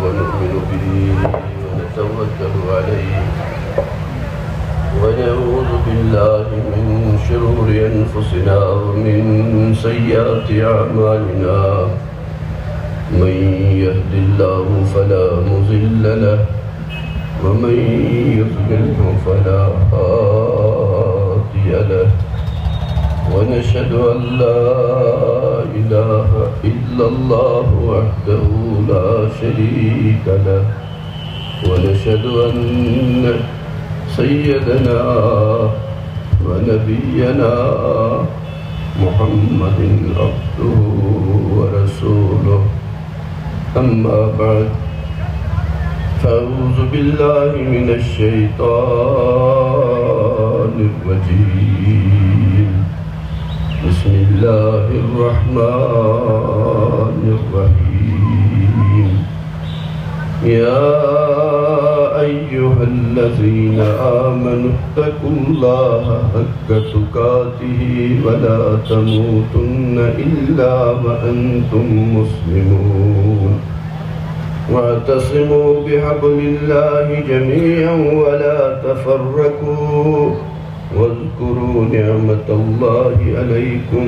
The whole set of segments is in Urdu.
ونؤمن به ونتوكل عليه ونعوذ بالله من شرور أنفسنا ومن سيئات أعمالنا من يهد الله فلا مضل له ومن يضلل فلا هادي له ونشهد أن لا إله إلا الله وحده لا شريك له ونشهد أن سيدنا ونبينا محمد عبده ورسوله أما بعد فأعوذ بالله من الشيطان الرجيم بسم الله الرحمن الرحيم يا أيها الذين آمنوا اتقوا الله حق تقاته ولا تموتن إلا وأنتم مسلمون واعتصموا بحبل الله جميعا ولا تفرقوا واذكروا نعمة الله عليكم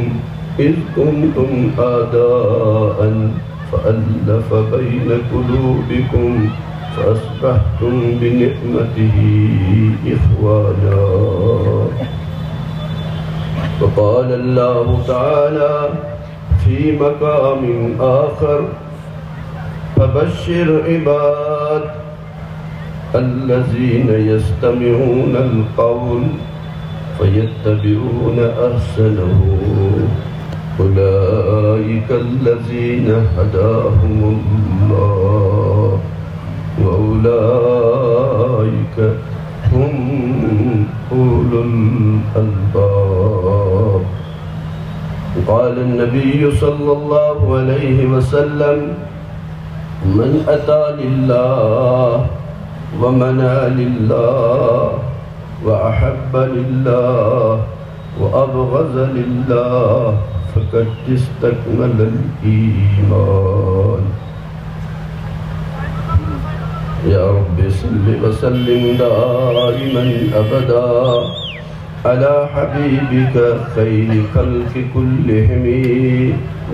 إذ كنتم أعداء فألف بين قلوبكم فأصبحتم بنعمته إخوانا وقال الله تعالى في مقام آخر فبشر عباد الذين يستمعون القول فيتبعون أحسنه أولئك الذين هداهم الله وأولئك هم أولو الألباب قال النبي صلى الله عليه وسلم من أتى لله ومنى لله وأحب لله وأبغض لله فقد استكمل الإيمان يا رب صل وسلم دائما أبدا على حبيبك خير خلق كلهم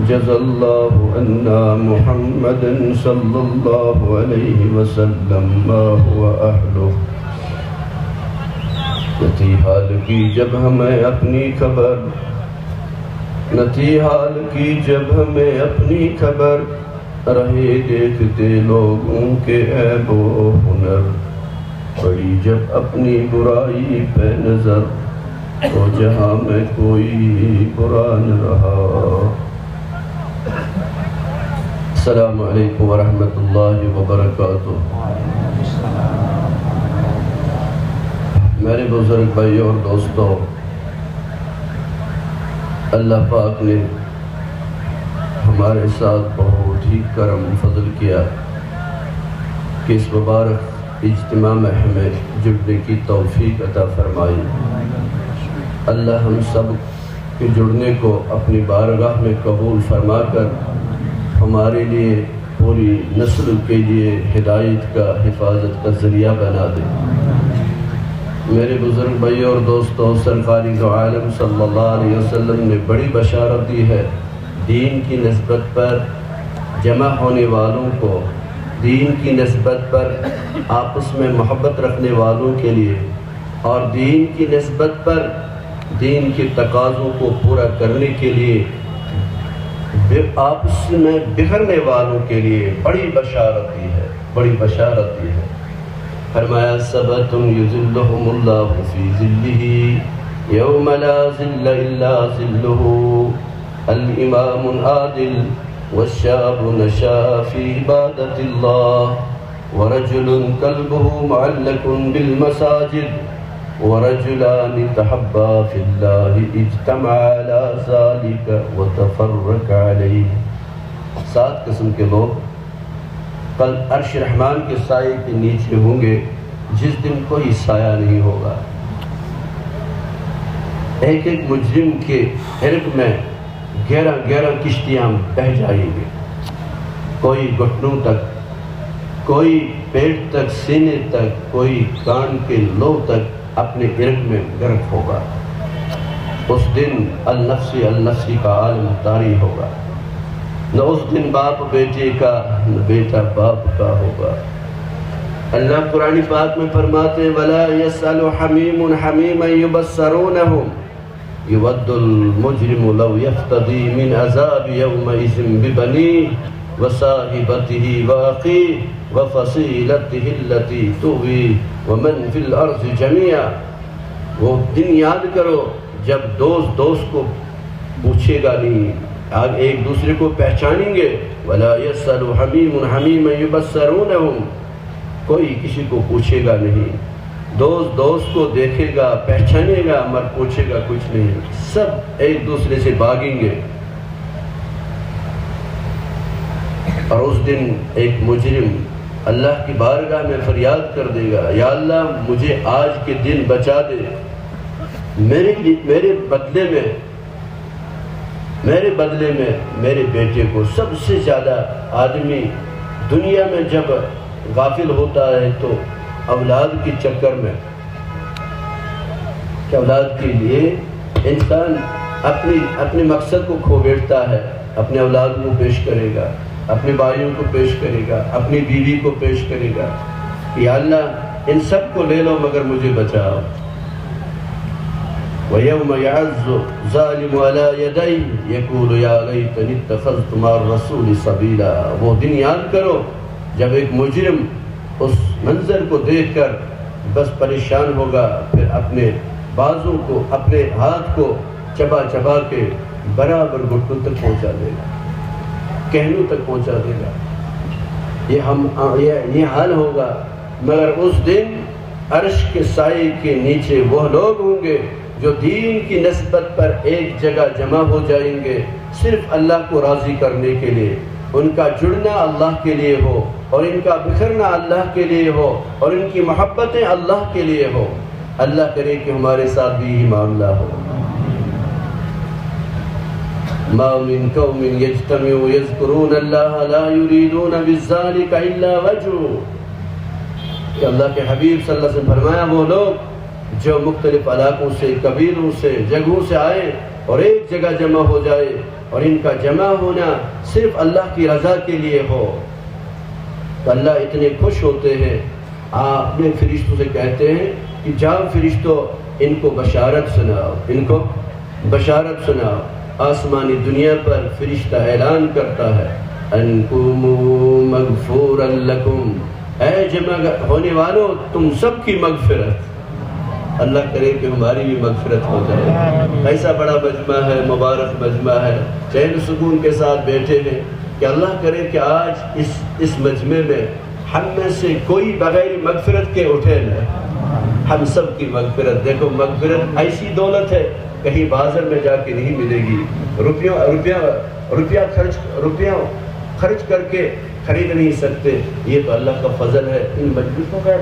جزى الله عنا محمدا صلى الله عليه وسلم ما هو أهله نہ تھی حال کی جب ہمیں اپنی خبر نہ تھی حال کی جب ہمیں اپنی خبر رہے دیکھتے لوگوں کے عیب و ہنر پڑی جب اپنی برائی پہ نظر تو جہاں میں کوئی برا نہ رہا السلام علیکم ورحمۃ اللہ وبرکاتہ میرے بزرگ بھائی اور دوستوں اللہ پاک نے ہمارے ساتھ بہت ہی کرم فضل کیا کہ اس مبارک اجتماع میں ہمیں جڑنے کی توفیق عطا فرمائی اللہ ہم سب کے جڑنے کو اپنی بارگاہ میں قبول فرما کر ہمارے لیے پوری نسل کے لیے ہدایت کا حفاظت کا ذریعہ بنا دے میرے بزرگ بھائی اور دوستوں سرکار دو عالم صلی اللہ علیہ وسلم نے بڑی بشارت دی ہے دین کی نسبت پر جمع ہونے والوں کو دین کی نسبت پر آپس میں محبت رکھنے والوں کے لیے اور دین کی نسبت پر دین کے تقاضوں کو پورا کرنے کے لیے آپس میں بکھرنے والوں کے لیے بڑی بشارت دی ہے فرمایا سبعۃ یظلھم اللہ فی ظلہ یوم لا ظل الا ظلہ الامام العادل والشاب نشأ فی عبادۃ اللہ ورجل قلبہ معلق بالمساجد ورجلان تحبا فی اللہ اجتمعا علی ذلک وتفرقا علیہ 7 قسم کے لوگ کل عرش رحمان کے سائے کے نیچے ہوں گے جس دن کوئی سایہ نہیں ہوگا ایک ایک مجرم کے حرق میں 11 کشتیاں بہہ جائیں گے کوئی گھٹنوں تک کوئی پیٹ تک سینے تک، کوئی کان کے لو تک اپنے گرد میں گرک ہوگا۔ اس دن النفسی النفسی کا عالم طاری ہوگا، نہ اس دن باپ بیٹے کا، نہ بیٹا باپ کا ہوگا۔ اللہ قرآن پاک میں فرماتے ہیں وَلَا يَسْأَلُ حَمِيمٌ حَمِيمًا يُبَصَّرُونَهُمْ يُوَدُّ الْمُجْرِمُ لَوْ يَفْتَدِي مِنْ عَذَابِ يَوْمَئِذٍ بِبَنِيهِ وَصَاحِبَتِهِ وَأَخِيهِ وَفَصِيلَتِهِ الَّتِي تُؤْوِيهِ وَمَنْ فِي الْأَرْضِ جَمِيعًا۔ وہ دن یاد کرو جب دوست کو پوچھے گا نہیں، ایک دوسرے کو پہچانیں گے۔ وَلَا يَسْأَلُ حَمِيمٌ حَمِيمًا يُبَصَّرُونَهُمْ، کوئی کسی کو پوچھے گا نہیں، دوست کو دیکھے گا پہچانے گا مگر پوچھے گا کچھ نہیں، سب ایک دوسرے سے بھاگیں گے۔ اور اس دن ایک مجرم اللہ کی بارگاہ میں فریاد کر دے گا یا اللہ مجھے آج کے دن بچا دے، میرے بدلے میں میرے بیٹے کو۔ سب سے زیادہ آدمی دنیا میں جب غافل ہوتا ہے تو اولاد کے چکر میں، کہ اولاد کے لیے انسان اپنے مقصد کو کھو بیٹھتا ہے، اپنے اولاد کو پیش کرے گا، اپنے بھائیوں کو پیش کرے گا، اپنی بیوی کو پیش کرے گا، یا اللہ ان سب کو لے لو مگر مجھے بچاؤ۔ وَيَوْمَ يَعَزُّ الظَّالِمُ عَلَى يَدَيْهِ يَقُولُ يَا لَيْتَنِي اتَّخَذْتُ مَعَ الرَّسُولِ سَبِيلًا۔ وہ دن یاد کرو جب ایک مجرم اس منظر کو دیکھ کر بس پریشان ہوگا، پھر اپنے بازو کو، اپنے ہاتھ کو چبا چبا کے برابر گھٹنوں تک پہنچا دے گا، کہنوں تک پہنچا دے گا۔ یہ حال ہوگا، مگر اس دن عرش کے سائے کے نیچے وہ لوگ ہوں گے جو دین کی نسبت پر ایک جگہ جمع ہو جائیں گے، صرف اللہ کو راضی کرنے کے لیے۔ ان کا جڑنا اللہ کے لیے ہو اور ان کا بکھرنا اللہ کے لیے ہو اور ان کی محبتیں اللہ کے لیے ہو۔ اللہ کرے کہ ہمارے ساتھ بھی یہی معاملہ ہو۔ ما من قوم يجتمعوا يذكرون الله لا يريدون بذلك الا وجهه۔ کہ اللہ کے حبیب صلی اللہ علیہ وسلم فرمایا وہ لوگ جو مختلف علاقوں سے، قبیلوں سے، جگہوں سے آئے اور ایک جگہ جمع ہو جائے اور ان کا جمع ہونا صرف اللہ کی رضا کے لیے ہو، تو اللہ اتنے خوش ہوتے ہیں، اپنے فرشتوں سے کہتے ہیں کہ جاؤ فرشتوں ان کو بشارت سناؤ، ان کو بشارت سناؤ۔ آسمانی دنیا پر فرشتہ اعلان کرتا ہے انکم مغفورا لکم، اے جمع ہونے والوں تم سب کی مغفرت۔ اللہ کرے کہ ہماری بھی مغفرت ہو جائے۔ ایسا بڑا مجمع ہے، مبارک مجمع ہے، چین و سکون کے ساتھ بیٹھے ہیں کہ اللہ کرے کہ آج اس مجمع میں ہم میں سے کوئی بغیر مغفرت کے اٹھے نہ، ہم سب کی مغفرت۔ دیکھو مغفرت ایسی دولت ہے کہیں بازار میں جا کے نہیں ملے گی، روپیہ خرچ کر کے خرید نہیں سکتے، یہ تو اللہ کا فضل ہے۔ ان مجلسوں کا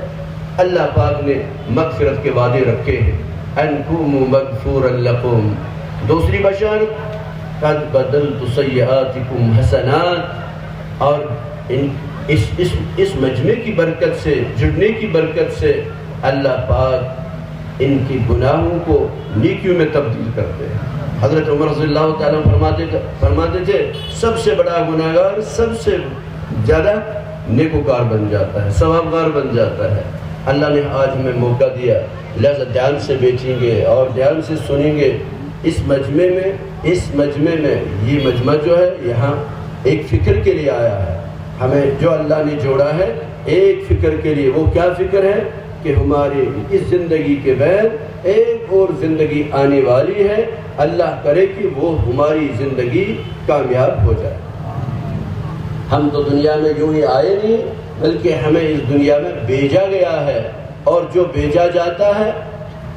اللہ پاک نے مغفرت کے وعدے رکھے ہیں، انکم مغفورا لکم۔ دوسری بشارت قد بدلت سیئاتکم حسنات، اور اس مجمع کی برکت سے، جڑنے کی برکت سے اللہ پاک ان کی گناہوں کو نیکیوں میں تبدیل کرتے ہیں۔ حضرت عمر رضی اللہ تعالیٰ فرماتے تھے سب سے بڑا گناہگار سب سے زیادہ نیکوکار بن جاتا ہے، ثوابگار بن جاتا ہے۔ اللہ نے آج ہمیں موقع دیا، لہذا دھیان سے بیٹھیں گے اور دھیان سے سنیں گے۔ اس مجمع میں یہ مجمع جو ہے یہاں ایک فکر کے لیے آیا ہے، ہمیں جو اللہ نے جوڑا ہے ایک فکر کے لیے۔ وہ کیا فکر ہے کہ ہماری اس زندگی کے بعد ایک اور زندگی آنے والی ہے، اللہ کرے کہ وہ ہماری زندگی کامیاب ہو جائے۔ ہم تو دنیا میں یوں ہی آئے نہیں، بلکہ ہمیں اس دنیا میں بھیجا گیا ہے، اور جو بھیجا جاتا ہے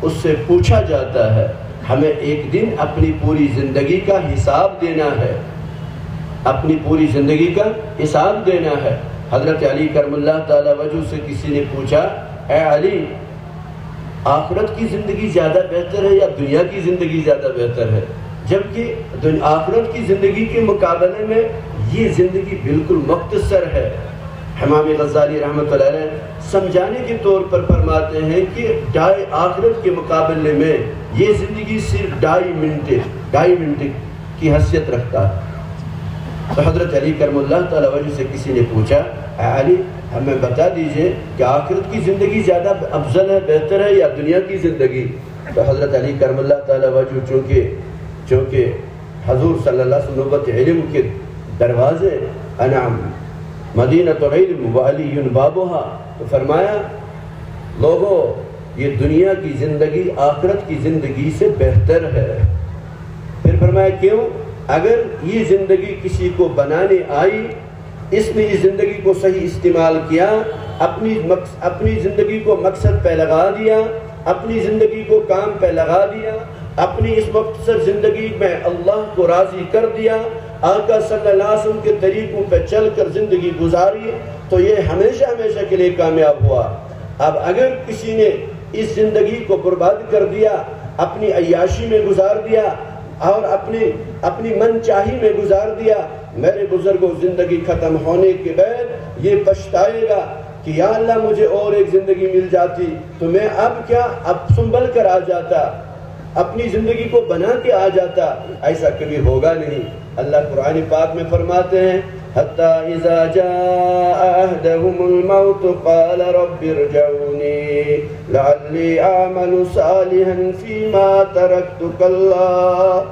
اس سے پوچھا جاتا ہے۔ ہمیں ایک دن اپنی پوری زندگی کا حساب دینا ہے، اپنی پوری زندگی کا حساب دینا ہے۔ حضرت علی کرم اللہ تعالی وجہ سے کسی نے پوچھا اے علی آخرت کی زندگی زیادہ بہتر ہے یا دنیا کی زندگی زیادہ بہتر ہے؟ جبکہ آخرت کی زندگی کے مقابلے میں یہ زندگی بالکل مختصر ہے۔ امام غزالی رحمۃ اللہ علیہ سمجھانے کے طور پر فرماتے ہیں کہ آخرت کے مقابلے میں یہ زندگی صرف 2.5 منٹ کی حیثیت رکھتا ہے۔ تو حضرت علی کرم اللہ تعالیٰ وجہ سے کسی نے پوچھا، اے علی ہمیں بتا دیجئے کہ آخرت کی زندگی زیادہ افضل ہے، بہتر ہے یا دنیا کی زندگی؟ تو حضرت علی کرم اللہ تعالیٰ وجہ چونکہ حضور صلی اللہ علیہ وسلم نبوت علم کے دروازے، انعم مدینۃ العلم وعلی بابھا، تو فرمایا لوگوں یہ دنیا کی زندگی آخرت کی زندگی سے بہتر ہے۔ پھر فرمایا کیوں؟ اگر یہ زندگی کسی کو بنانے آئی، اس نے اس زندگی کو صحیح استعمال کیا، اپنی زندگی کو مقصد پہ لگا دیا، اپنی زندگی کو کام پہ لگا دیا، اپنی اس مختصر زندگی میں اللہ کو راضی کر دیا، آقا صلی اللہ علیہ وسلم کے طریقوں پہ چل کر زندگی گزاری، تو یہ ہمیشہ ہمیشہ کے لیے کامیاب ہوا۔ اب اگر کسی نے اس زندگی کو برباد کر دیا، اپنی عیاشی میں گزار دیا اور اپنی من چاہی میں گزار دیا، میرے بزرگوں زندگی ختم ہونے کے بعد یہ پچھتائے گا کہ یا اللہ مجھے اور ایک زندگی مل جاتی تو میں اب سنبھل کر آ جاتا، اپنی زندگی کو بنا کے آ جاتا۔ ایسا کبھی ہوگا نہیں۔ اللہ قرآن پاک میں فرماتے ہیں حَتَّى إِذَا جَاءَ أَحَدَهُمُ الْمَوْتُ قَالَ رَبِّ ارْجِعُونِي لَعَلِّي أَعْمَلُ صَالِحًا فِيمَا تَرَكْتُ كَلَّا۔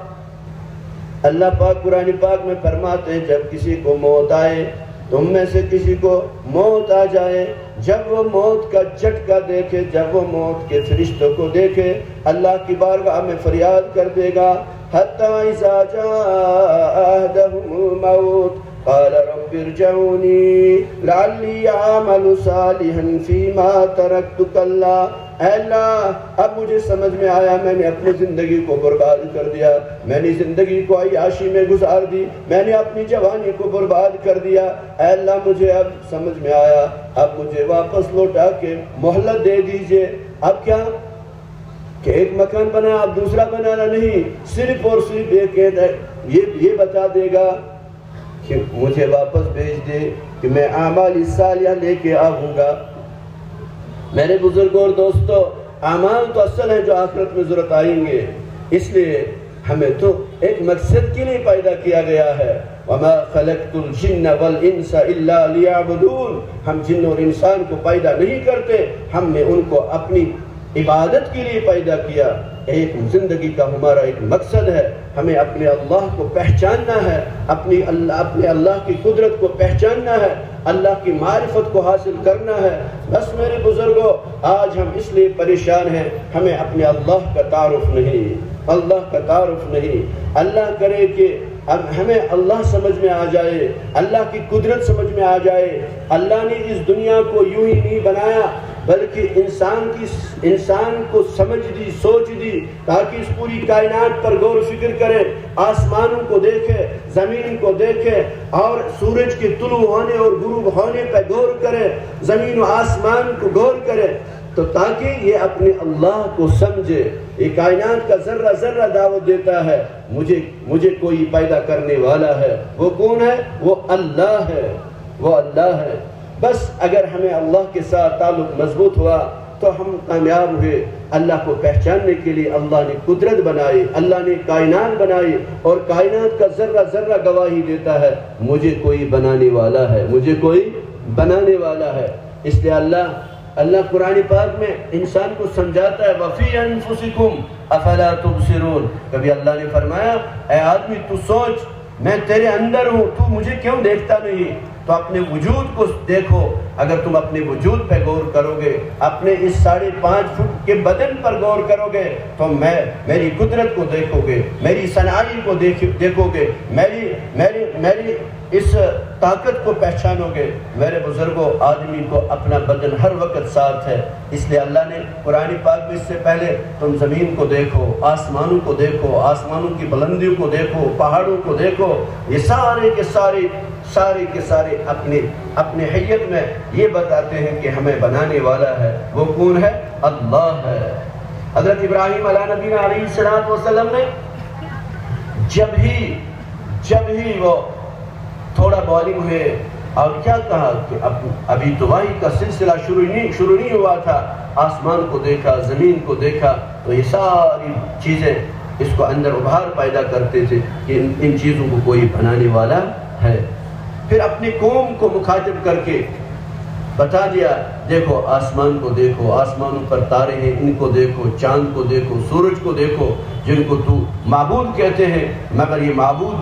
اللہ پاک قرآن پاک میں فرماتے ہیں جب کسی کو موت آئے، تم میں سے کسی کو موت آ جائے، جب وہ موت کا جھٹکا دیکھے، جب وہ موت کے فرشتوں کو دیکھے، اللہ کی بارگاہ میں فریاد کر دے گا حَتَّى إِذَا جَاءَ أَحَدَهُمُ الْمَوْتُ قال رب ارجعونی لعلی اعمل صالحا فیما ترکت کلا۔ اے اللہ اب مجھے سمجھ میں آیا میں نے اپنی زندگی کو برباد کر دیا، میں نے زندگی کو عیاشی میں گزار دی، میں نے اپنی جوانی کو برباد کر دیا۔ اے اللہ مجھے اب سمجھ میں آیا، اب مجھے واپس لوٹا کے مہلت دے دیجئے۔ اب کیا کہ ایک مکان بنا اب دوسرا بنانا نہیں، صرف اور صرف یہ بتا دے گا کہ مجھے واپس بھیج دے کہ میں اعمال صالحہ لے کے آؤں گا۔ میرے بزرگوں اور دوستو، اعمال تو اصل ہیں جو آخرت میں ضرورت آئیں گے، اس لیے ہمیں تو ایک مقصد کے لیے پیدا کیا گیا ہے۔ وَمَا خَلَقْتُ الْجِنَّ وَالْإِنسَ إِلَّا لِيَعْبُدُونَ۔ ہم جن اور انسان کو پیدا نہیں کرتے، ہم نے ان کو اپنی عبادت کے لیے پیدا کیا۔ ایک زندگی کا ہمارا ایک مقصد ہے، ہمیں اپنے اللہ کو پہچاننا ہے، اپنے اللہ کی قدرت کو پہچاننا ہے، اللہ کی معرفت کو حاصل کرنا ہے۔ بس میرے بزرگوں آج ہم اس لیے پریشان ہیں، ہمیں اپنے اللہ کا تعارف نہیں، اللہ کا تعارف نہیں۔ اللہ کرے کہ اب ہمیں اللہ سمجھ میں آ جائے، اللہ کی قدرت سمجھ میں آ جائے۔ اللہ نے اس دنیا کو یوں ہی نہیں بنایا بلکہ انسان کو سمجھ دی، سوچ دی تاکہ اس پوری کائنات پر غور و فکر کرے، آسمانوں کو دیکھے، زمین کو دیکھے اور سورج کے طلوع ہونے اور غروب ہونے پہ غور کرے، زمین و آسمان کو غور کرے، تو تاکہ یہ اپنے اللہ کو سمجھے۔ یہ کائنات کا ذرہ ذرہ دعوت دیتا ہے مجھے کوئی پیدا کرنے والا ہے۔ وہ کون ہے؟ وہ اللہ ہے، وہ اللہ ہے۔ بس اگر ہمیں اللہ کے ساتھ تعلق مضبوط ہوا تو ہم کامیاب ہوئے۔ اللہ کو پہچاننے کے لیے اللہ نے قدرت بنائی، اللہ نے کائنات بنائی، اور کائنات کا ذرہ ذرہ گواہی دیتا ہے مجھے کوئی بنانے والا ہے، مجھے کوئی بنانے والا ہے۔ اس لیے اللہ قرآن پاک میں انسان کو سمجھاتا ہے وَفِي أَنفُسِكُمْ أَفَلَا تُبْصِرُونَ۔ کبھی اللہ نے فرمایا اے آدمی تو سوچ میں تیرے اندر ہوں، تو مجھے کیوں دیکھتا نہیں؟ تو اپنے وجود کو دیکھو، اگر تم اپنے وجود پہ غور کرو گے، اپنے اس 5.5 فٹ کے بدن پر غور کرو گے تو میری قدرت کو دیکھو گے، میری صنعائی کو دیکھو گے، میری اس طاقت کو پہچانو گے۔ میرے بزرگوں آدمی کو اپنا بدن ہر وقت ساتھ ہے، اس لیے اللہ نے قرآن پاک میں اس سے پہلے تم زمین کو دیکھو، آسمانوں کو دیکھو، آسمانوں کی بلندیوں کو دیکھو، پہاڑوں کو دیکھو، یہ سارے کے سارے اپنے حیت میں یہ بتاتے ہیں کہ ہمیں بنانے والا ہے۔ وہ کون ہے؟ اللہ ہے۔ حضرت ابراہیم علیہ نبی علیہ السلام نے جب ہی وہ تھوڑا بالغ ہوئے، اور کیا کہا کہ ابھی تو وحی کا سلسلہ شروع نہیں ہوا تھا، آسمان کو دیکھا، زمین کو دیکھا، تو یہ ساری چیزیں اس کو اندر ابھار پیدا کرتے تھے کہ ان چیزوں کو کوئی بنانے والا ہے۔ پھر اپنی قوم کو مخاطب کر کے بتا دیا، دیکھو آسمان کو دیکھو، آسمانوں پر تارے ہیں، ان کو دیکھو، چاند کو دیکھو، سورج کو دیکھو، جن کو تو معبود کہتے ہیں، مگر یہ معبود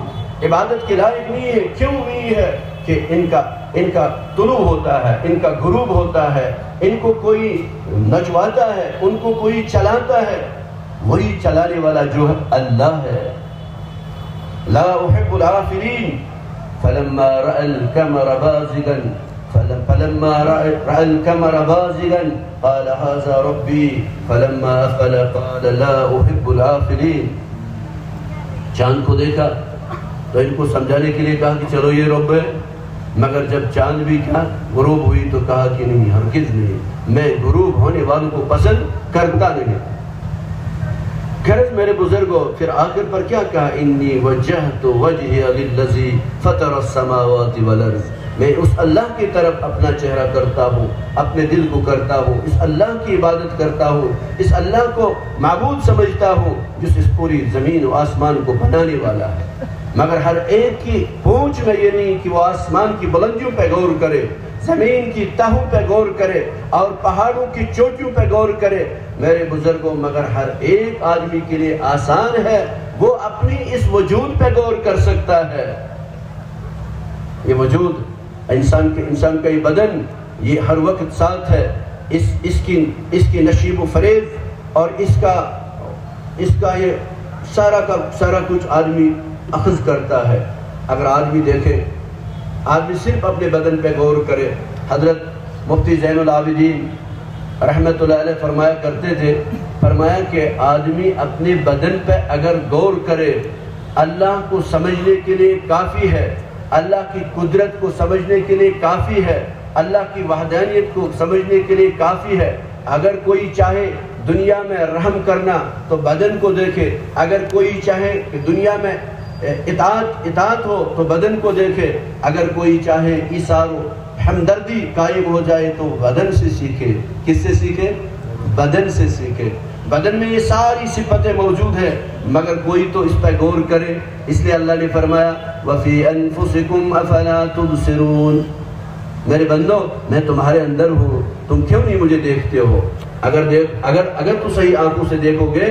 عبادت کے لائق نہیں ہے۔ کیوں نہیں ہے؟ کہ ان کا طلوع ہوتا ہے، ان کا غروب ہوتا ہے، ان کو کوئی نچواتا ہے، ان کو کوئی چلاتا ہے، وہی چلانے والا جو ہے اللہ ہے۔ لا احب العافلین فلما رأى القمر بازغا قال هذا ربي فلما أفل قال لا أحب العافلين۔ چاند کو دیکھا تو ان کو سمجھانے کے لیے کہا کہ چلو یہ رب ہے، مگر جب چاند بھی کیا غروب ہوئی تو کہا کہ نہیں، ہرگز نہیں، میں غروب ہونے والوں کو پسند کرتا نہیں۔ غرض میرے بزرگوں، پھر آخر پر کیا کہا؟ انی وجہت وجہی للذی فطر السماوات والارض، میں اس اللہ کی طرف اپنا چہرہ کرتا ہوں، اپنے دل کو کرتا ہوں، اس اللہ کی عبادت کرتا ہوں، اس اللہ کو معبود سمجھتا ہوں جس اس پوری زمین و آسمان کو بنانے والا ہے۔ مگر ہر ایک کی پہنچ میں یہ نہیں کہ وہ آسمان کی بلندیوں پہ غور کرے، زمین کی تہوں پہ غور کرے اور پہاڑوں کی چوٹیوں پہ غور کرے۔ میرے بزرگوں، مگر ہر ایک آدمی کے لیے آسان ہے، وہ اپنی اس وجود پہ غور کر سکتا ہے۔ یہ وجود انسان کا یہ بدن، یہ ہر وقت ساتھ ہے، اس کی نشیب و فریب اور اس کا یہ سارا کچھ آدمی اخذ کرتا ہے۔ اگر آدمی دیکھے، آدمی صرف اپنے بدن پہ غور کرے۔ حضرت مفتی زین العابدین رحمت اللہ علیہ فرمایا کرتے تھے، فرمایا کہ آدمی اپنے بدن پہ اگر غور کرے، اللہ کو سمجھنے کے لیے کافی ہے، اللہ کی قدرت کو سمجھنے کے لیے کافی ہے، اللہ کی وحدانیت کو سمجھنے کے لیے کافی ہے۔ اگر کوئی چاہے دنیا میں رحم کرنا تو بدن کو دیکھے، اگر کوئی چاہے کہ دنیا میں اطاعت ہو تو بدن کو دیکھے، اگر کوئی چاہے ایثار و ہمدردی قائم ہو جائے تو بدن سے سیکھے۔ کس سے سیکھے؟ بدن سے سیکھے۔ بدن میں یہ ساری صفتیں موجود ہیں، مگر کوئی تو اس پہ غور کرے۔ اس لیے اللہ نے فرمایا وَفِي أَنفُسِكُمْ أَفَلَا تُبْصِرُونَ، میرے بندو میں تمہارے اندر ہوں، تم کیوں نہیں مجھے دیکھتے ہو؟ اگر تو صحیح آنکھوں سے دیکھو گے،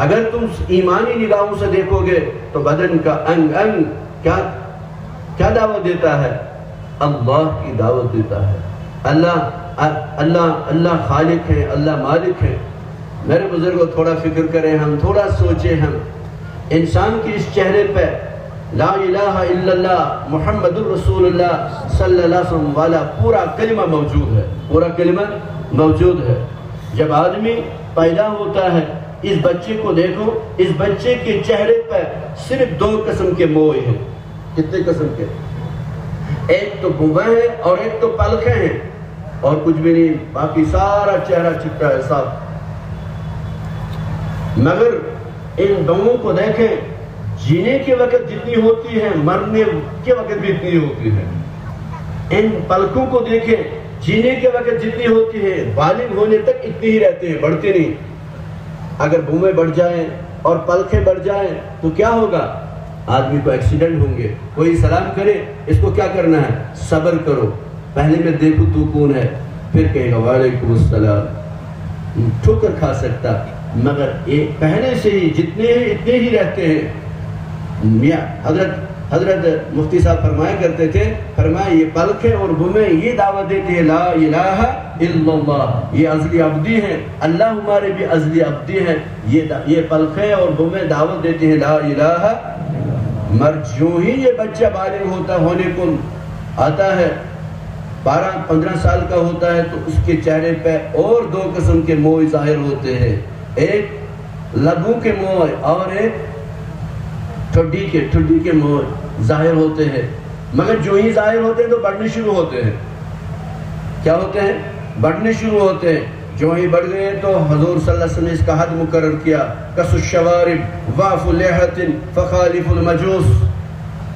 اگر تم ایمانی نگاہوں سے دیکھو گے تو بدن کا انگ کیا دعوت دیتا ہے؟ اللہ کی دعوت دیتا ہے۔ اللہ خالق ہے، اللہ مالک ہے۔ میرے بزرگوں، تھوڑا فکر کریں ہم، تھوڑا سوچیں ہم۔ انسان کی اس چہرے پہ لا الہ الا اللہ محمد الرسول اللہ صلی اللہ علیہ وسلم والا پورا کلمہ موجود ہے، پورا کلمہ موجود ہے۔ جب آدمی پیدا ہوتا ہے، اس بچے کو دیکھو، اس بچے کے چہرے پہ صرف 2 قسم کے موئے ہیں۔ کتنے قسم کے؟ ایک تو گنبد ہے اور ایک تو پلکیں ہیں، اور کچھ بھی نہیں، باقی سارا چہرہ چپٹا ہے، صاف۔ مگر ان دونوں کو دیکھیں، جینے کے وقت جتنی ہوتی ہے، مرنے کے وقت بھی اتنی ہوتی ہے۔ ان پلکوں کو دیکھیں، جینے کے وقت جتنی ہوتی ہے، بالغ ہونے تک اتنی ہی رہتے ہیں، بڑھتے نہیں۔ اگر بومیں بڑھ جائیں اور پلکیں بڑھ جائیں تو کیا ہوگا؟ آدمی کو ایکسیڈنٹ ہوں گے۔ کوئی سلام کرے، اس کو کیا کرنا ہے؟ صبر کرو، پہلے میں دیکھوں تو کون ہے، پھر کہے گا وعلیکم السلام، ٹھوکر کھا سکتا، مگر پہلے سے ہی جتنے ہیں اتنے ہی رہتے ہیں۔ حضرت مفتی صاحب فرمایا کرتے تھے، فرمایا یہ پلکیں اور بومیں یہ دعوت دیتے ہیں لا الہ الا اللہ، یہ ازلی ابدی ہیں، اللہ ہمارے بھی ازلی ابدی ہیں۔ یہ پلکیں اور بومیں دعوت دیتے ہیں لا الہ۔ جو ہی یہ بچہ بالغ ہونے کو آتا ہے، 12-15 سال کا ہوتا ہے، تو اس کے چہرے پہ اور 2 قسم کے موئے ظاہر ہوتے ہیں، ایک لبوں کے موئے اور ایک ٹھڈی کے موئے ظاہر ہوتے ہیں۔ مگر جو ہی ظاہر ہوتے ہیں تو بڑھنے شروع ہوتے ہیں۔ کیا ہوتے ہیں؟ بڑھنے شروع ہوتے ہیں۔ جو ہی بڑھ گئے تو حضور صلی اللہ علیہ وسلم نے اس کا حد مقرر کیا، کس الشوارب واف لحت فخالف المجوس۔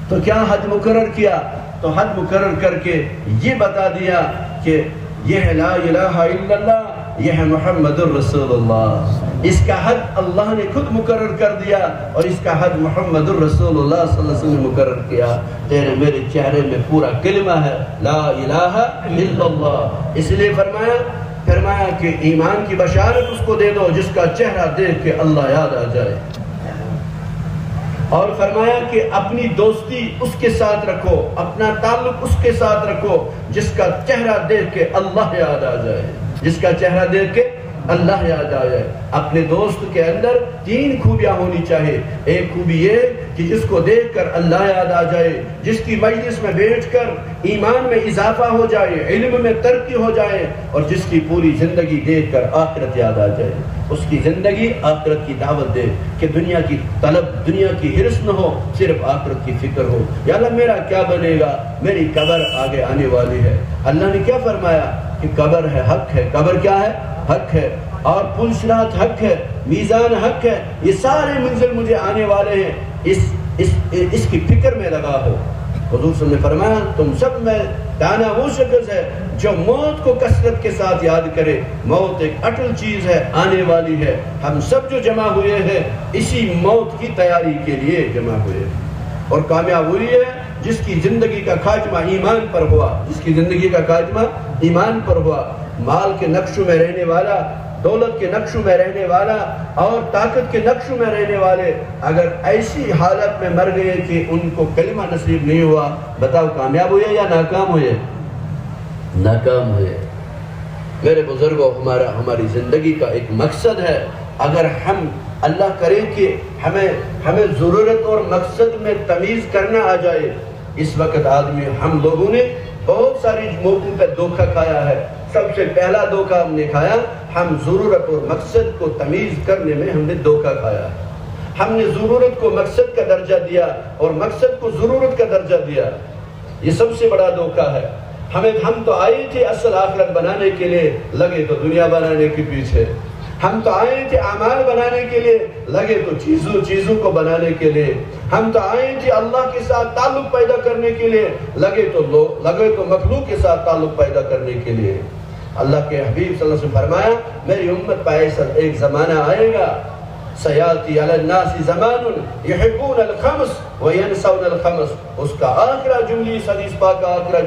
تو کیا حد مقرر کیا؟ تو حد مقرر کر کے یہ بتا دیا کہ یہ ہے لا الہ الا اللہ، یہ ہے محمد الرسول اللہ۔ اس کا حد اللہ نے خود مقرر کر دیا اور اس کا حد محمد الرسول اللہ صلی اللہ علیہ وسلم نے مقرر کیا۔ تیرے میرے چہرے میں پورا کلمہ ہے لا الہ الا اللہ۔ اس لیے فرمایا کہ ایمان کی بشارت اس کو دے دو جس کا چہرہ دیکھ کے اللہ یاد آ جائے، اور فرمایا کہ اپنی دوستی اس کے ساتھ رکھو، اپنا تعلق اس کے ساتھ رکھو جس کا چہرہ دیکھ کے اللہ یاد آ جائے، جس کا چہرہ دیکھ کے اللہ یاد آ جائے۔ اپنے دوست کے اندر 3 خوبیاں ہونی چاہیے۔ ایک خوبی یہ کہ جس کو دیکھ کر اللہ یاد آ جائے، جس کی مجلس میں بیٹھ کر ایمان میں اضافہ ہو جائے، علم میں ترقی ہو جائے، اور جس کی پوری زندگی دیکھ کر آخرت یاد آ جائے۔ اس کی زندگی آخرت کی دعوت دے کہ دنیا کی طلب، دنیا کی حرص نہ ہو، صرف آخرت کی فکر ہو۔ یا اللہ میرا کیا بنے گا، میری قبر آگے آنے والی ہے۔ اللہ نے کیا فرمایا کہ قبر ہے، حق ہے۔ قبر کیا ہے؟ حق ہے، اور پل صراط حق ہے، میزان حق ہے، یہ سارے منزل مجھے آنے والے ہیں، اس کی فکر میں لگا ہو۔ حضور صلی اللہ علیہ وسلم نے فرمایا تم سب میں دانا وہ شخص ہے جو موت کو کثرت کے ساتھ یاد کرے۔ موت ایک اٹل چیز ہے، آنے والی ہے۔ ہم سب جو جمع ہوئے ہیں اسی موت کی تیاری کے لیے جمع ہوئے، اور کامیاب ہوئی ہے جس کی زندگی کا خاتمہ ایمان پر ہوا، جس کی زندگی کا خاتمہ ایمان پر ہوا۔ مال کے نقشوں میں رہنے والا، دولت کے نقشوں میں رہنے والا، اور طاقت کے نقشوں میں رہنے والے اگر ایسی حالت میں مر گئے کہ ان کو کلمہ نصیب نہیں ہوا، بتاؤ کامیاب ہوئے یا ناکام ہوئے؟ ناکام ہوئے۔ میرے بزرگوں، ہماری زندگی کا ایک مقصد ہے۔ اگر ہم اللہ کرے کہ ہمیں ضرورت اور مقصد میں تمیز کرنا آ جائے۔ اس وقت ہم لوگوں نے بہت ساری موقعوں پہ دھوکہ کھایا ہے۔ سب سے پہلا دھوکہ ہم نے کھایا، ہم ضرورت اور مقصد کو تمیز کرنے میں ہم نے دھوکہ کھایا۔ ہم نے ضرورت کو مقصد کا درجہ دیا اور مقصد کو ضرورت کا درجہ دیا۔ یہ سب سے بڑا دھوکہ ہے۔ ہم تو آئے تھے اصل آخرت بنانے کے لیے، لگے تو دنیا بنانے کے پیچھے۔ ہم تو آئے تھے اعمال بنانے کے لیے، لگے تو چیزوں کو بنانے کے لیے۔ ہم تو آئے تھے اللہ کے ساتھ تعلق پیدا کرنے کے لیے، لگے تو مخلوق کے ساتھ تعلق پیدا کرنے کے لیے۔ اللہ کے حبیب صلی اللہ علیہ وسلم فرمایا میری امت پر ایسا ایک زمانہ آئے گا، سیاتی علی الناس زمان یحبون الخمس وینسون الخمس۔ اس کا آخرہ جملہ، اس حدیث پاک کا آخرہ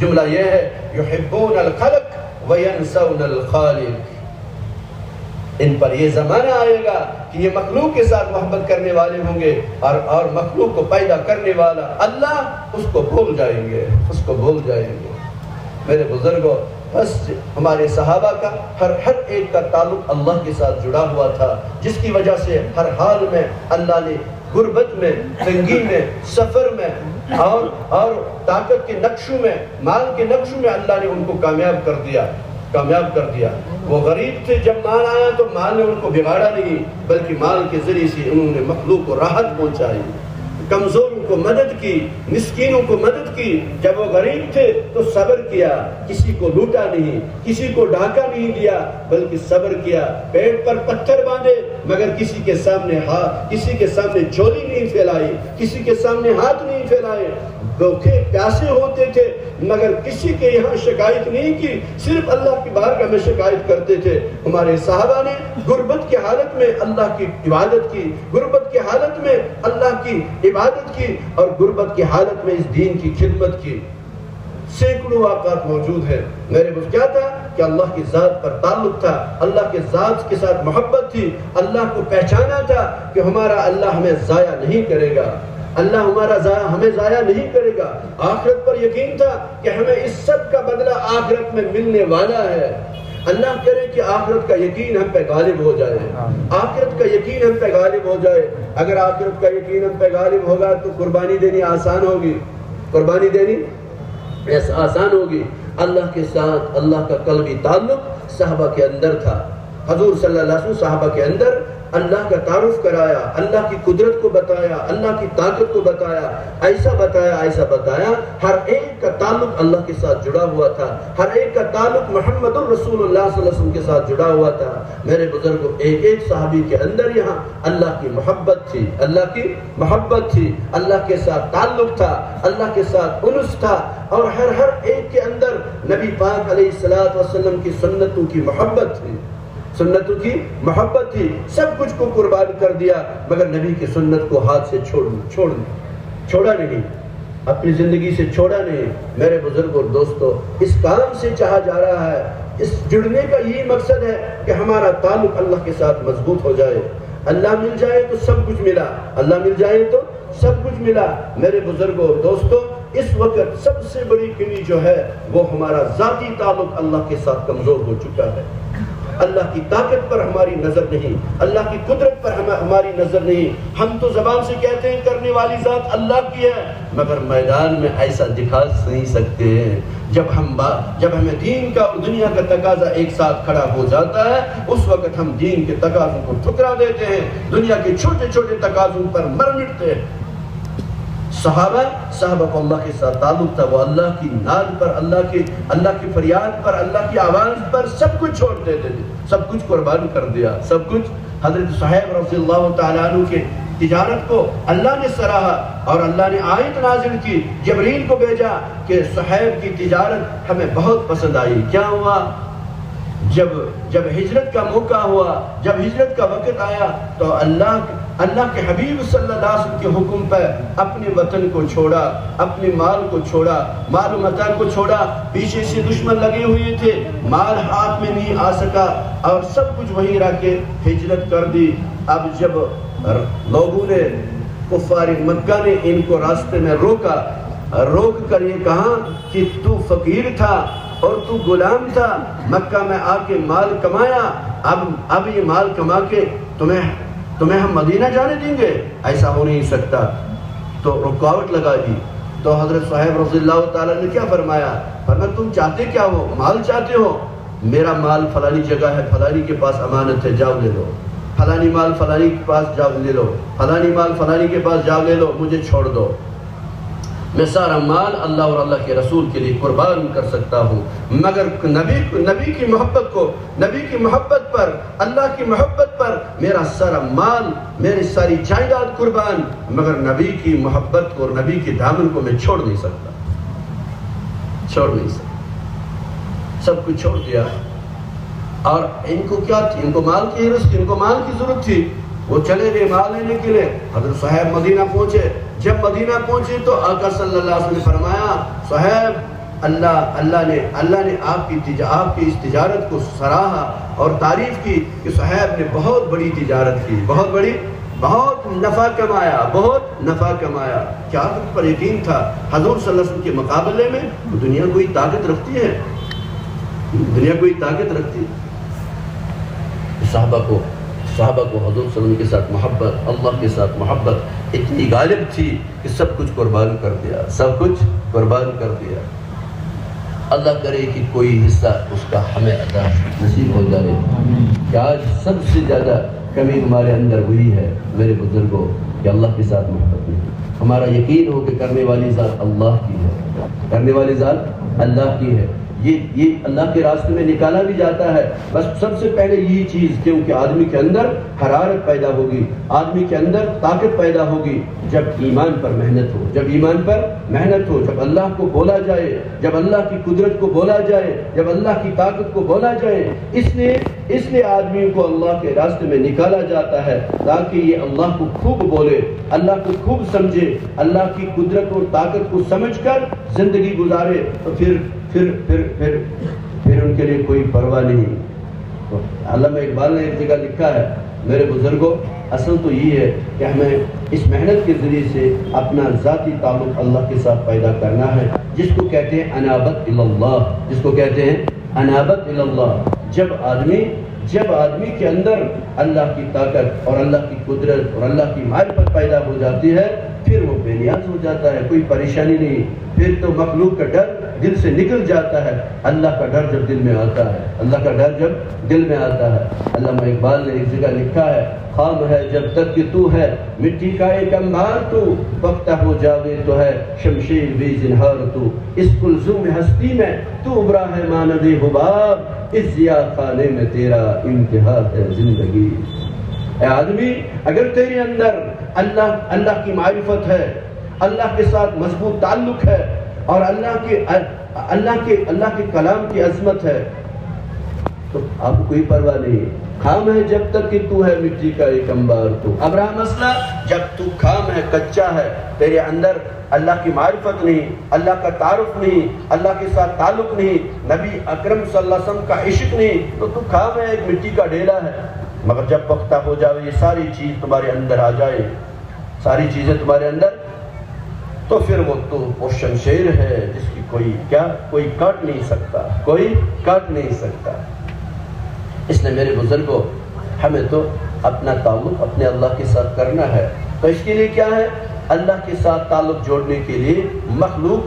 جملہ یہ ہے، یحبون الخلق وینسون الخالق۔ ان پر یہ زمانہ آئے گا کہ یہ مخلوق کے ساتھ محبت کرنے والے ہوں گے، اور مخلوق کو پیدا کرنے والا اللہ اس کو بھول جائیں گے، اس کو بھول جائیں گے۔ میرے بزرگوں، بس ہمارے صحابہ کا ہر ایک کا تعلق اللہ کے ساتھ جڑا ہوا تھا، جس کی وجہ سے ہر حال میں اللہ نے غربت میں، تنگی میں، سفر میں، اور طاقت کے نقشوں میں، مال کے نقشوں میں اللہ نے ان کو کامیاب کر دیا۔ وہ غریب تھے، جب مال آیا تو مال نے ان کو بگاڑا نہیں، بلکہ مال کے ذریعے سے انہوں نے مخلوق کو راحت پہنچائی، کمزوروں کو مدد کی، مسکینوں کو مدد کی۔ جب وہ غریب تھے تو صبر کیا، کسی کو لوٹا نہیں، کسی کو ڈھاکہ نہیں دیا، بلکہ صبر کیا۔ پیٹ پر پتھر باندھے مگر کسی کے سامنے جھولی نہیں پھیلائی، کسی کے سامنے ہاتھ نہیں پھیلائے۔ بھوکے پیاسے ہوتے تھے مگر کسی کے یہاں شکایت نہیں کی، صرف اللہ کی بارگاہ میں شکایت کرتے تھے۔ ہمارے صحابہ نے غربت کی حالت میں اللہ کی عبادت کی، غربت کی حالت میں اللہ کی عبادت کی، اور غربت کی حالت میں اس دین کی خدمت کی۔ سینکڑوں واقعات موجود ہیں۔ میرے پاس کیا تھا کہ اللہ کی ذات پر تعلق تھا، اللہ کے ذات کے ساتھ محبت تھی، اللہ کو پہچانا تھا کہ ہمارا اللہ ہمیں ضائع نہیں کرے گا، اللہ ہمیں ضائع نہیں کرے گا۔ آخرت پر یقین تھا کہ ہمیں اس سب کا بدلہ آخرت میں ملنے والا ہے۔ اللہ کرے کہ آخرت کا یقین ہم پہ غالب ہو جائے، آخرت کا یقین ہم پہ غالب ہو جائے۔ اگر آخرت کا یقین ہم پہ غالب ہوگا تو قربانی دینی آسان ہوگی، قربانی دینی آسان ہوگی۔ اللہ کے ساتھ اللہ کا قلبی تعلق صحابہ کے اندر تھا۔ حضور صلی اللہ علیہ وسلم صحابہ کے اندر اللہ کا تعارف کرایا، اللہ کی قدرت کو بتایا، اللہ کی طاقت کو بتایا، ایسا بتایا، ہر ایک کا تعلق اللہ کے ساتھ جڑا ہوا تھا، ہر ایک کا تعلق محمد الرسول اللہ صلی اللہ علیہ وسلم کے ساتھ جڑا ہوا تھا۔ میرے بزرگوں، ایک ایک صحابی کے اندر یہاں اللہ کی محبت تھی، اللہ کے ساتھ تعلق تھا، اللہ کے ساتھ انس تھا، اور ہر ایک کے اندر نبی پاک علیہ السلام کی سنتوں کی محبت تھی، سب کچھ کو قربان کر دیا، مگر نبی کی سنت کو ہاتھ سے چھوڑا نہیں، اپنی زندگی سے چھوڑا نہیں۔ میرے بزرگوں اور دوستو، اس کام سے چاہا جا رہا ہے، اس جڑنے کا یہی مقصد ہے کہ ہمارا تعلق اللہ کے ساتھ مضبوط ہو جائے۔ اللہ مل جائے تو سب کچھ ملا، میرے بزرگوں اور دوستو، اس وقت سب سے بڑی کمی جو ہے وہ ہمارا ذاتی تعلق اللہ کے ساتھ کمزور ہو چکا ہے۔ اللہ کی طاقت پر ہماری نظر نہیں، اللہ کی قدرت پر ہماری نظر نہیں۔ ہم تو زبان سے کہتے ہیں کرنے والی ذات اللہ کی ہے، مگر میدان میں ایسا دکھا نہیں سکتے ہیں۔ جب ہمیں دین کا اور دنیا کا تقاضا ایک ساتھ کھڑا ہو جاتا ہے، اس وقت ہم دین کے تقاضوں کو ٹھکرا دیتے ہیں، دنیا کے چھوٹے چھوٹے تقاضوں پر مر مٹتے ہیں۔ صحابہ کو اللہ کے ساتھ تعلق تھا، وہ اللہ کی ناد پر، اللہ کی فریاد پر، اللہ کی آواز پر سب کچھ چھوڑ دیتے تھے، سب کچھ قربان کر دیا، سب کچھ۔ حضرت صہیب رضی اللہ تعالیٰ عنہ کے تجارت کو اللہ نے سراہا اور اللہ نے آیت نازل کی، جبریل کو بھیجا کہ صہیب کی تجارت ہمیں بہت پسند آئی۔ کیا ہوا؟ جب ہجرت کا موقع ہوا، جب ہجرت کا وقت آیا تو اللہ کے حبیب صلی اللہ علیہ وسلم کے حکم پر اپنے وطن کو چھوڑا، اپنے مال کو چھوڑا، مال و متاع کو چھوڑا، پیچھے سے دشمن لگے ہوئے تھے، مال ہاتھ میں نہیں آ سکا اور سب کچھ وہیں رکھ کے ہجرت کر دی۔ اب جب لوگوں نے، کفار مکہ نے ان کو راستے میں روک کر یہ کہا کہ تو فقیر تھا اور تو غلام تھا، مکہ میں آ کے مال کمایا، اب یہ مال کما کے تمہیں ہم مدینہ جانے دیں گے؟ ایسا ہو نہیں سکتا، تو رکاوٹ لگا دی۔ تو حضرت صہیب رضی اللہ تعالیٰ نے کیا فرمایا؟ تم چاہتے کیا ہو؟ مال چاہتے ہو؟ میرا مال فلانی جگہ ہے، فلانی کے پاس امانت ہے، جاؤ لے لو، فلانی مال فلانی کے پاس جاؤ لے لو، فلانی مال فلانی کے پاس جاؤ لے لو، مجھے چھوڑ دو، میں سارا مال اللہ اور اللہ کے رسول کے لیے قربان کر سکتا ہوں، مگر نبی کی محبت پر، اللہ کی محبت پر میرا سارا مال، میری ساری جائیداد قربان، مگر نبی کی محبت کو اور نبی کے دامن کو میں چھوڑ نہیں سکتا، سب کچھ چھوڑ دیا۔ اور ان کو کیا تھی؟ ان کو مال کی حرص تھی، ان کو مال کی ضرورت تھی، وہ چلے گئے مال لینے کے لیے۔ حضرت صہیب مدینہ پہنچے، جب مدینہ پہنچے تو آقا صلی اللہ علیہ وسلم نے فرمایا، صہیب اللہ نے آپ کی اس تجارت کو سراہا اور تعریف کی کہ صہیب نے بہت بڑی تجارت کی، بہت نفع کمایا۔ کیا آپ پر یقین تھا حضور صلی اللہ علیہ وسلم کے مقابلے میں دنیا کوئی طاقت رکھتی ہے؟ صحابہ کو حضور صلی اللہ علیہ وسلم کے ساتھ محبت، اللہ کے ساتھ محبت اتنی غالب تھی کہ سب کچھ قربان کر دیا۔ اللہ کرے کہ کوئی حصہ اس کا ہمیں عطا نصیب ہو جائے کہ آج سب سے زیادہ کمی ہمارے اندر ہوئی ہے میرے بزرگوں کہ اللہ کے ساتھ محبت نہیں۔ ہمارا یقین ہو کہ کرنے والی ذات اللہ کی ہے، یہ اللہ کے راستے میں نکالا بھی جاتا ہے۔ بس سب سے پہلے یہی چیز، کیونکہ آدمی کے اندر حرارت پیدا ہوگی، آدمی کے اندر طاقت پیدا ہوگی جب ایمان پر محنت ہو، جب اللہ کو بولا جائے، جب اللہ کی قدرت کو بولا جائے، جب اللہ کی طاقت کو بولا جائے۔ اس لیے آدمی کو اللہ کے راستے میں نکالا جاتا ہے تاکہ یہ اللہ کو خوب بولے، اللہ کو خوب سمجھے، اللہ کی قدرت اور طاقت کو سمجھ کر زندگی گزارے، تو پھر ان کے لیے کوئی پرواہ نہیں۔ علامہ اقبال نے ایک جگہ لکھا ہے، میرے بزرگوں، اصل تو یہ ہے کہ ہمیں اس محنت کے ذریعے سے اپنا ذاتی تعلق اللہ کے ساتھ پیدا کرنا ہے، جس کو کہتے ہیں انابت اللہ۔ جب آدمی کے اندر اللہ کی طاقت اور اللہ کی قدرت اور اللہ کی معرفت پیدا ہو جاتی ہے، پھر وہ بے نیاز ہو جاتا ہے، کوئی پریشانی نہیں، پھر تو مخلوق کا دل سے نکل جاتا ہے، اللہ کا ڈر جب دل میں آتا ہے، اللہ کا ڈر جب دل میں آتا ہے۔ علامہ اقبال نے ایک جگہ لکھا ہے، خام ہے جب تک کہ تو ہے مٹی کا ایک انبار، تو وقت ہو جاوے تو ہے شمشیر بھی زنہار، تو اس کلثوم ہستی میں تو ابرا ہے ماند حباب، اس ضیاء خانے میں تیرا انتہا ہے زندگی۔ اے آدمی، اگر تیرے اندر اللہ کی معرفت ہے، اللہ کے ساتھ مضبوط تعلق ہے، اور اللہ کے کلام کی عظمت ہے، تو آپ کوئی پرواہ نہیں۔ خام ہے جب تک کہ تو ہے مٹی کا ایک انبار، تو اب رہا مسئلہ جب تو خام ہے، کچا ہے، تیرے اندر اللہ کی معرفت نہیں، اللہ کا تعارف نہیں، اللہ کے ساتھ تعلق نہیں، نبی اکرم صلی اللہ علیہ وسلم کا عشق نہیں، تو تو خام ہے، ایک مٹی کا ڈھیلا ہے۔ مگر جب وقت ہو جاوے یہ ساری چیز تمہارے اندر آ جائے، ساری چیزیں تمہارے اندر، تو پھر وہ شمشیر ہے جس کی کوئی کاٹ نہیں سکتا، کوئی کاٹ نہیں سکتا۔ اس لیے میرے بزرگوں، ہمیں تو اپنا تعلق اپنے اللہ کے ساتھ کرنا ہے، تو اس کے لیے کیا ہے؟ اللہ کے ساتھ تعلق جوڑنے کے لیے مخلوق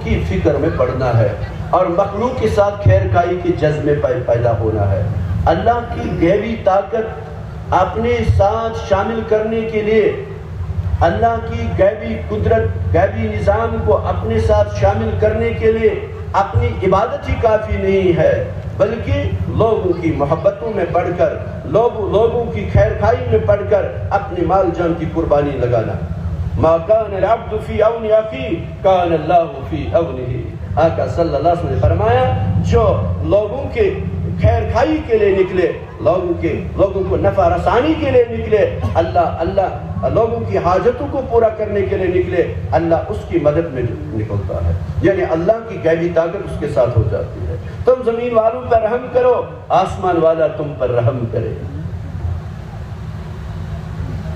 کی فکر میں پڑنا ہے، اور مخلوق کے ساتھ خیر خائی کے جذبے پیدا ہونا ہے۔ اللہ کی غیبی طاقت اپنے ساتھ شامل کرنے کے لیے، اللہ کی غیبی قدرت، غیبی نظام کو اپنے ساتھ شامل کرنے کے لیے اپنی عبادت ہی کافی نہیں ہے، بلکہ لوگوں کی محبتوں میں پڑھ کر، لوگوں کی خیر خائی میں پڑھ کر اپنے مال جان کی قربانی لگانا۔ ما کان العبد فی عون اخیہ کان اللہ فی عونہ۔ آقا صلی اللہ علیہ وسلم نے فرمایا، جو لوگوں کے خیر خائی کے لیے نکلے، لوگوں کو نفع رسانی کے لیے نکلے، اللہ لوگوں کی حاجتوں کو پورا کرنے کے لیے نکلے، اللہ اس کی مدد میں نکلتا ہے، یعنی اللہ کی غیبی طاقت اس کے ساتھ ہو جاتی ہے۔ تم زمین والوں پر رحم کرو، آسمان والا تم پر رحم کرے۔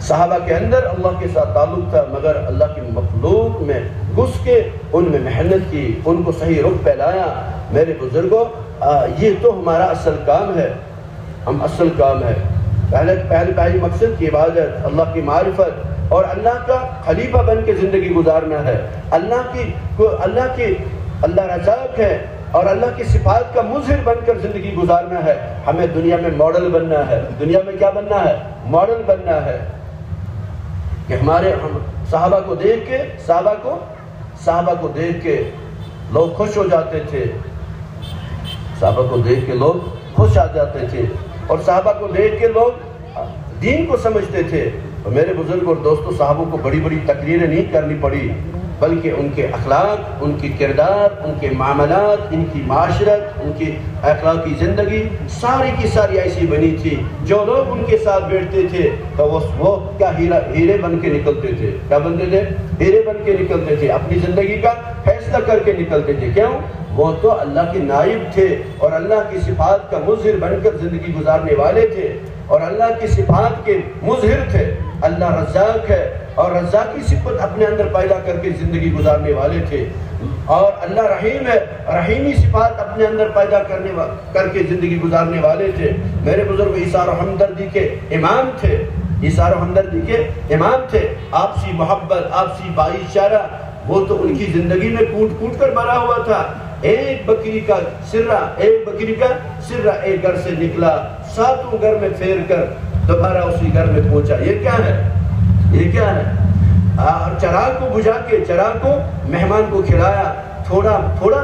صحابہ کے اندر اللہ کے ساتھ تعلق تھا، مگر اللہ کی مخلوق میں گھس کے ان میں محنت کی، ان کو صحیح رخ پہ لایا۔ میرے بزرگوں، یہ تو ہمارا اصل کام ہے، اصل کام ہے۔ پہلی مقصد کی عبادت، اللہ کی معرفت، اور اللہ کا خلیفہ بن کے زندگی گزارنا ہے۔ اللہ رزاق ہے، اور اللہ کی صفات کا مظہر بن کر زندگی گزارنا ہے۔ ہمیں دنیا میں ماڈل بننا ہے۔ دنیا میں کیا بننا ہے؟ ماڈل بننا ہے، کہ ہم صحابہ کو دیکھ کے لوگ خوش ہو جاتے تھے، صحابہ کو دیکھ کے لوگ خوش آ جاتے تھے، اور صحابہ کو دیکھ کے لوگ دین کو سمجھتے تھے۔ اور میرے بزرگ اور دوستوں، صحابوں کو بڑی بڑی تقریریں نہیں کرنی پڑی، بلکہ ان کے اخلاق، ان کی کردار، ان کے معاملات، ان کی معاشرت، ان کی اخلاقی زندگی ساری کی ساری ایسی بنی تھی، جو لوگ ان کے ساتھ بیٹھتے تھے تو وہ کیا ہیرے بن کے نکلتے تھے۔ کیا بنتے تھے؟ ہیرے بن کے نکلتے تھے، اپنی زندگی کا فیصلہ کر کے نکلتے تھے۔ کیوں؟ وہ تو اللہ کے نائب تھے، اور اللہ کی صفات کا مظہر بن کر زندگی گزارنے والے تھے، اور اللہ کی صفات کے مظہر تھے۔ اللہ رزاق ہے، اور رزاقی صفت اپنے اندر پیدا کر کے زندگی گزارنے والے تھے، اور اللہ رحیم ہے، رحیمی صفات اپنے اندر پیدا کر کے زندگی گزارنے والے تھے۔ میرے بزرگ ایثار و ہمدردی کے امام تھے، ایثار و ہمدردی کے امام تھے، آپسی محبت، آپسی بھائی چارہ، وہ تو ان کی زندگی میں کوٹ کوٹ کر بھرا ہوا تھا۔ ایک بکری کا سرہ ایک گھر سے نکلا، 7 گھر میں پھیر کر دوبارہ اسی گھر میں پہنچا۔ یہ کیا ہے؟ اور چراغ کو بجھا کے چراغ کو مہمان کو کھلایا، تھوڑا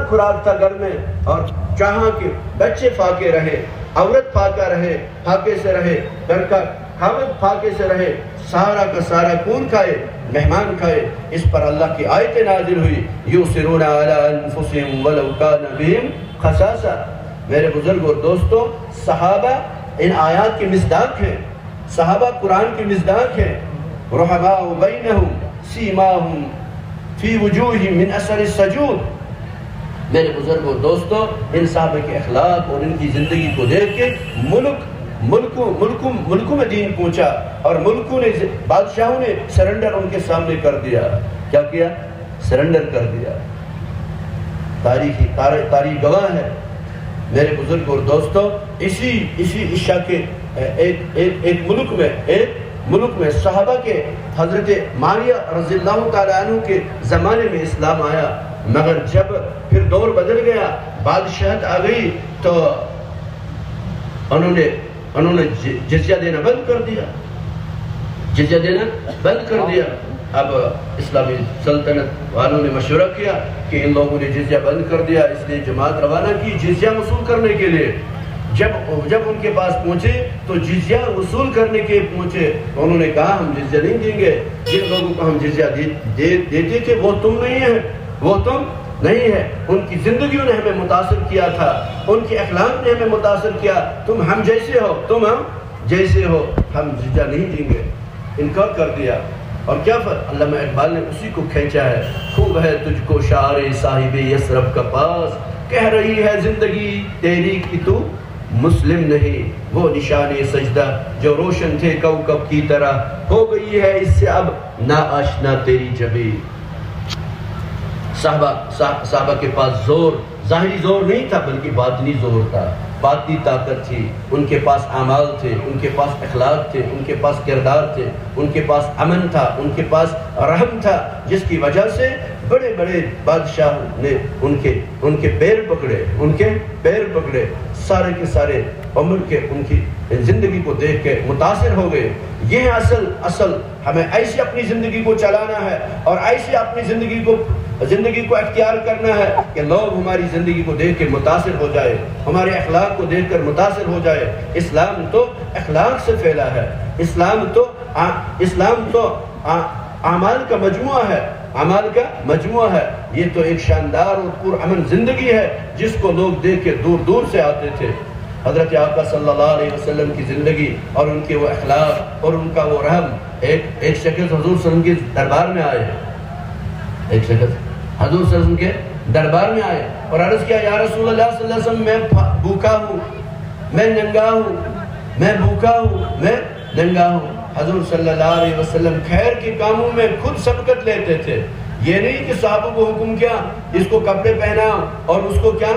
خوراک تھا گھر میں، اور چاہا کہ بچے فاقے رہے، عورت فاقے سے رہے، گھر کا خاوند فاقے سے رہے، سارا کا سارا کون کھائے؟ مہمان کھائے۔ اس پر اللہ کی آیت نازل ہوئی، یؤثرون علی انفسہم ولو کان بہم خصاصہ۔ میرے بزرگ اور دوستوں، صحابہ ان آیات کی مصداق ہیں، صحابہ قرآن کی مصداق ہیں۔ رحماء بینہم سیماہم فی وجوہہم من اثر السجود۔ میرے بزرگ اور دوستوں، ان صحابہ کے اخلاق اور ان کی زندگی کو دیکھ کے ملکوں میں دین پہنچا، اور ملکوں نے، بادشاہوں نے سرنڈر ان کے سامنے کر دیا۔ کیا کیا؟ سرنڈر کر دیا۔ تاریخ گواہ ہے۔ میرے بزرگ اور دوستوں، اسی عشاء کے ایک ملک میں صحابہ کے حضرت معاویہ رضی اللہ تعالیٰ عنہ کے زمانے میں اسلام آیا، مگر جب پھر دور بدل گیا، بادشاہت آ گئی تو انہوں نے جزیہ دینا بند کر دیا، جزیہ دینا بند کر دیا۔ اب اسلامی سلطنت والوں نے مشورہ کیا کہ ان لوگوں نے جزیہ بند کر دیا، اس لیے جماعت روانہ کی جزیہ وصول کرنے کے لیے۔ جب ان کے پاس پہنچے تو جزیہ وصول کرنے کے پہنچے تو انہوں نے کہا ہم جزیہ نہیں دیں گے، جن لوگوں کو ہم جزیہ دیتے تھے وہ تم نہیں ہے، وہ تم نہیں ہے۔ ان کی زندگیوں نے ہمیں متاثر کیا تھا، ان کے اخلاق نے ہمیں متاثر کیا، تم ہم جیسے ہو، تم ہم جیسے ہو، ہم جزیہ نہیں دیں گے۔ انکار کر دیا۔ اور کیا علامہ اقبال نے اسی کو کھینچا ہے، خوب ہے تجھ کو شعر صاحب یثرب کا پاس، کہہ رہی ہے زندگی تیری کہ تو مسلم نہیں، وہ نشان سجدہ جو روشن تھے کوکب کی طرح، ہو گئی ہے اس سے اب ناآشنا تیری جبیں۔ صحابہ کے پاس زور ظاہری زور نہیں تھا بلکہ باطنی زور تھا، باطنی طاقت تھی، ان کے پاس اعمال تھے، ان کے پاس اخلاق تھے، ان کے پاس کردار تھے، ان کے پاس امن تھا، ان کے پاس رحم تھا، جس کی وجہ سے بڑے بڑے بادشاہ نے ان کے پیر پکڑے، سارے کے سارے عمر کے ان کی زندگی کو دیکھ کے متاثر ہو گئے۔ یہ اصل ہمیں ایسے اپنی زندگی کو چلانا ہے اور ایسے اپنی زندگی کو اختیار کرنا ہے کہ لوگ ہماری زندگی کو دیکھ کے متاثر ہو جائے، ہمارے اخلاق کو دیکھ کر متاثر ہو جائے۔ اسلام تو اخلاق سے پھیلا ہے، اسلام تو اعمال کا مجموعہ ہے، یہ تو ایک شاندار اور پرامن زندگی ہے جس کو لوگ دیکھ کے دور دور سے آتے تھے۔ حضرت آقا صلی اللہ علیہ وسلم کی زندگی اور ان کے وہ اخلاق اور ان کا وہ رحم، ایک شخص حضور صلی اللہ علیہ وسلم کے دربار میں آئے، ایک شخص حضور صلی اللہ علیہ وسلم کے دربار میں آئے اور عرض کیا یا رسول اللہ صلی اللہ علیہ وسلم میں بھوکا ہوں، میں ننگا ہوں، میں بھوکا ہوں، میں ننگا ہوں۔ حضور صلی اللہ علیہ وسلم خیر کے کاموں میں خود سبقت لیتے تھے، یہ نہیں کہ صحابہ کو حکم کیا اس کو کپڑے پہناؤ اور اس کو کیا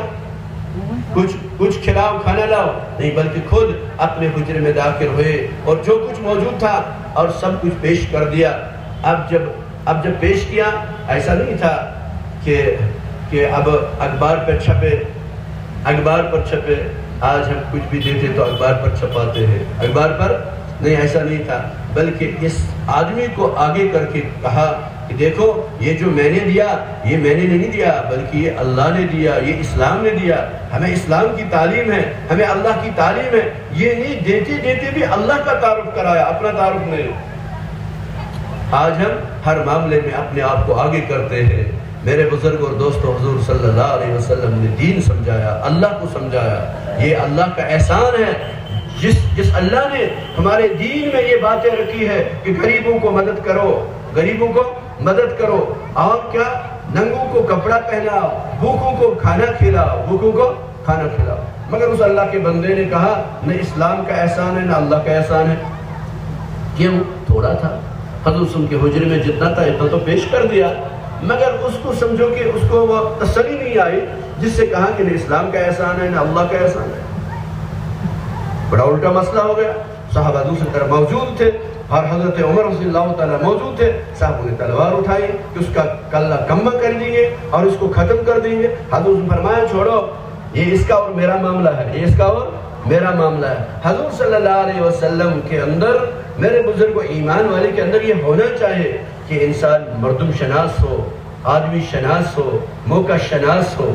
کچھ کھلاؤ کھانا لاؤ، نہیں بلکہ خود اپنے حجرے میں داخل ہوئے اور جو کچھ موجود تھا اور سب کچھ پیش کر دیا۔ اب جب پیش کیا ایسا نہیں تھا کہ اب اخبار پر چھپے، آج ہم کچھ بھی دیتے تو اخبار پر چھپاتے ہیں، اخبار پر نہیں، ایسا نہیں تھا، بلکہ اس آدمی کو آگے کر کے کہا کہ دیکھو یہ جو میں نے دیا یہ میں نے نہیں دیا بلکہ یہ اللہ نے دیا، یہ اسلام نے دیا، ہمیں اسلام کی تعلیم ہے، ہمیں اللہ کی تعلیم ہے، یہ نہیں دیتے بھی اللہ کا تعارف کرایا، اپنا تعارف نہیں۔ آج ہم ہر معاملے میں اپنے آپ کو آگے کرتے ہیں۔ میرے بزرگ اور دوستو، حضور صلی اللہ علیہ وسلم نے دین سمجھایا، اللہ کو سمجھایا، یہ اللہ کا احسان ہے جس اللہ نے ہمارے دین میں یہ باتیں رکھی ہے کہ غریبوں کو مدد کرو، اور کیا ننگوں کو کپڑا پہناؤ، بھوکوں کو کھانا کھلاؤ، مگر اس اللہ کے بندے نے کہا نہ اسلام کا احسان ہے نہ اللہ کا احسان ہے۔ کیوں؟ تھوڑا تھا، حضور صلی اللہ علیہ وسلم کے حجرے میں جتنا تھا اتنا تو پیش کر دیا، مگر اس کو سمجھو کہ اس کو وہ تسلی نہیں آئی جس سے کہا کہ نہ اسلام کا احسان ہے نہ اللہ کا احسان ہے۔ بڑا الٹا مسئلہ ہو گیا۔ صحابہ دوسری طرف موجود تھے اور حضرت عمر رضی اللہ تعالیٰ موجود تھے، صحابوں نے تلوار اٹھائی کہ اس کا کلہ کما کر دیں گے اور اس کو ختم کر دیں گے۔ حضور نے فرمایا چھوڑو، یہ اس کا اور میرا معاملہ ہے، یہ اس کا اور میرا معاملہ ہے۔ حضور صلی اللہ علیہ وسلم کے اندر، میرے بزرگ ایمان والے کے اندر یہ ہونا چاہیے کہ انسان مردم شناس ہو، آدمی شناس ہو، موقع شناس ہو۔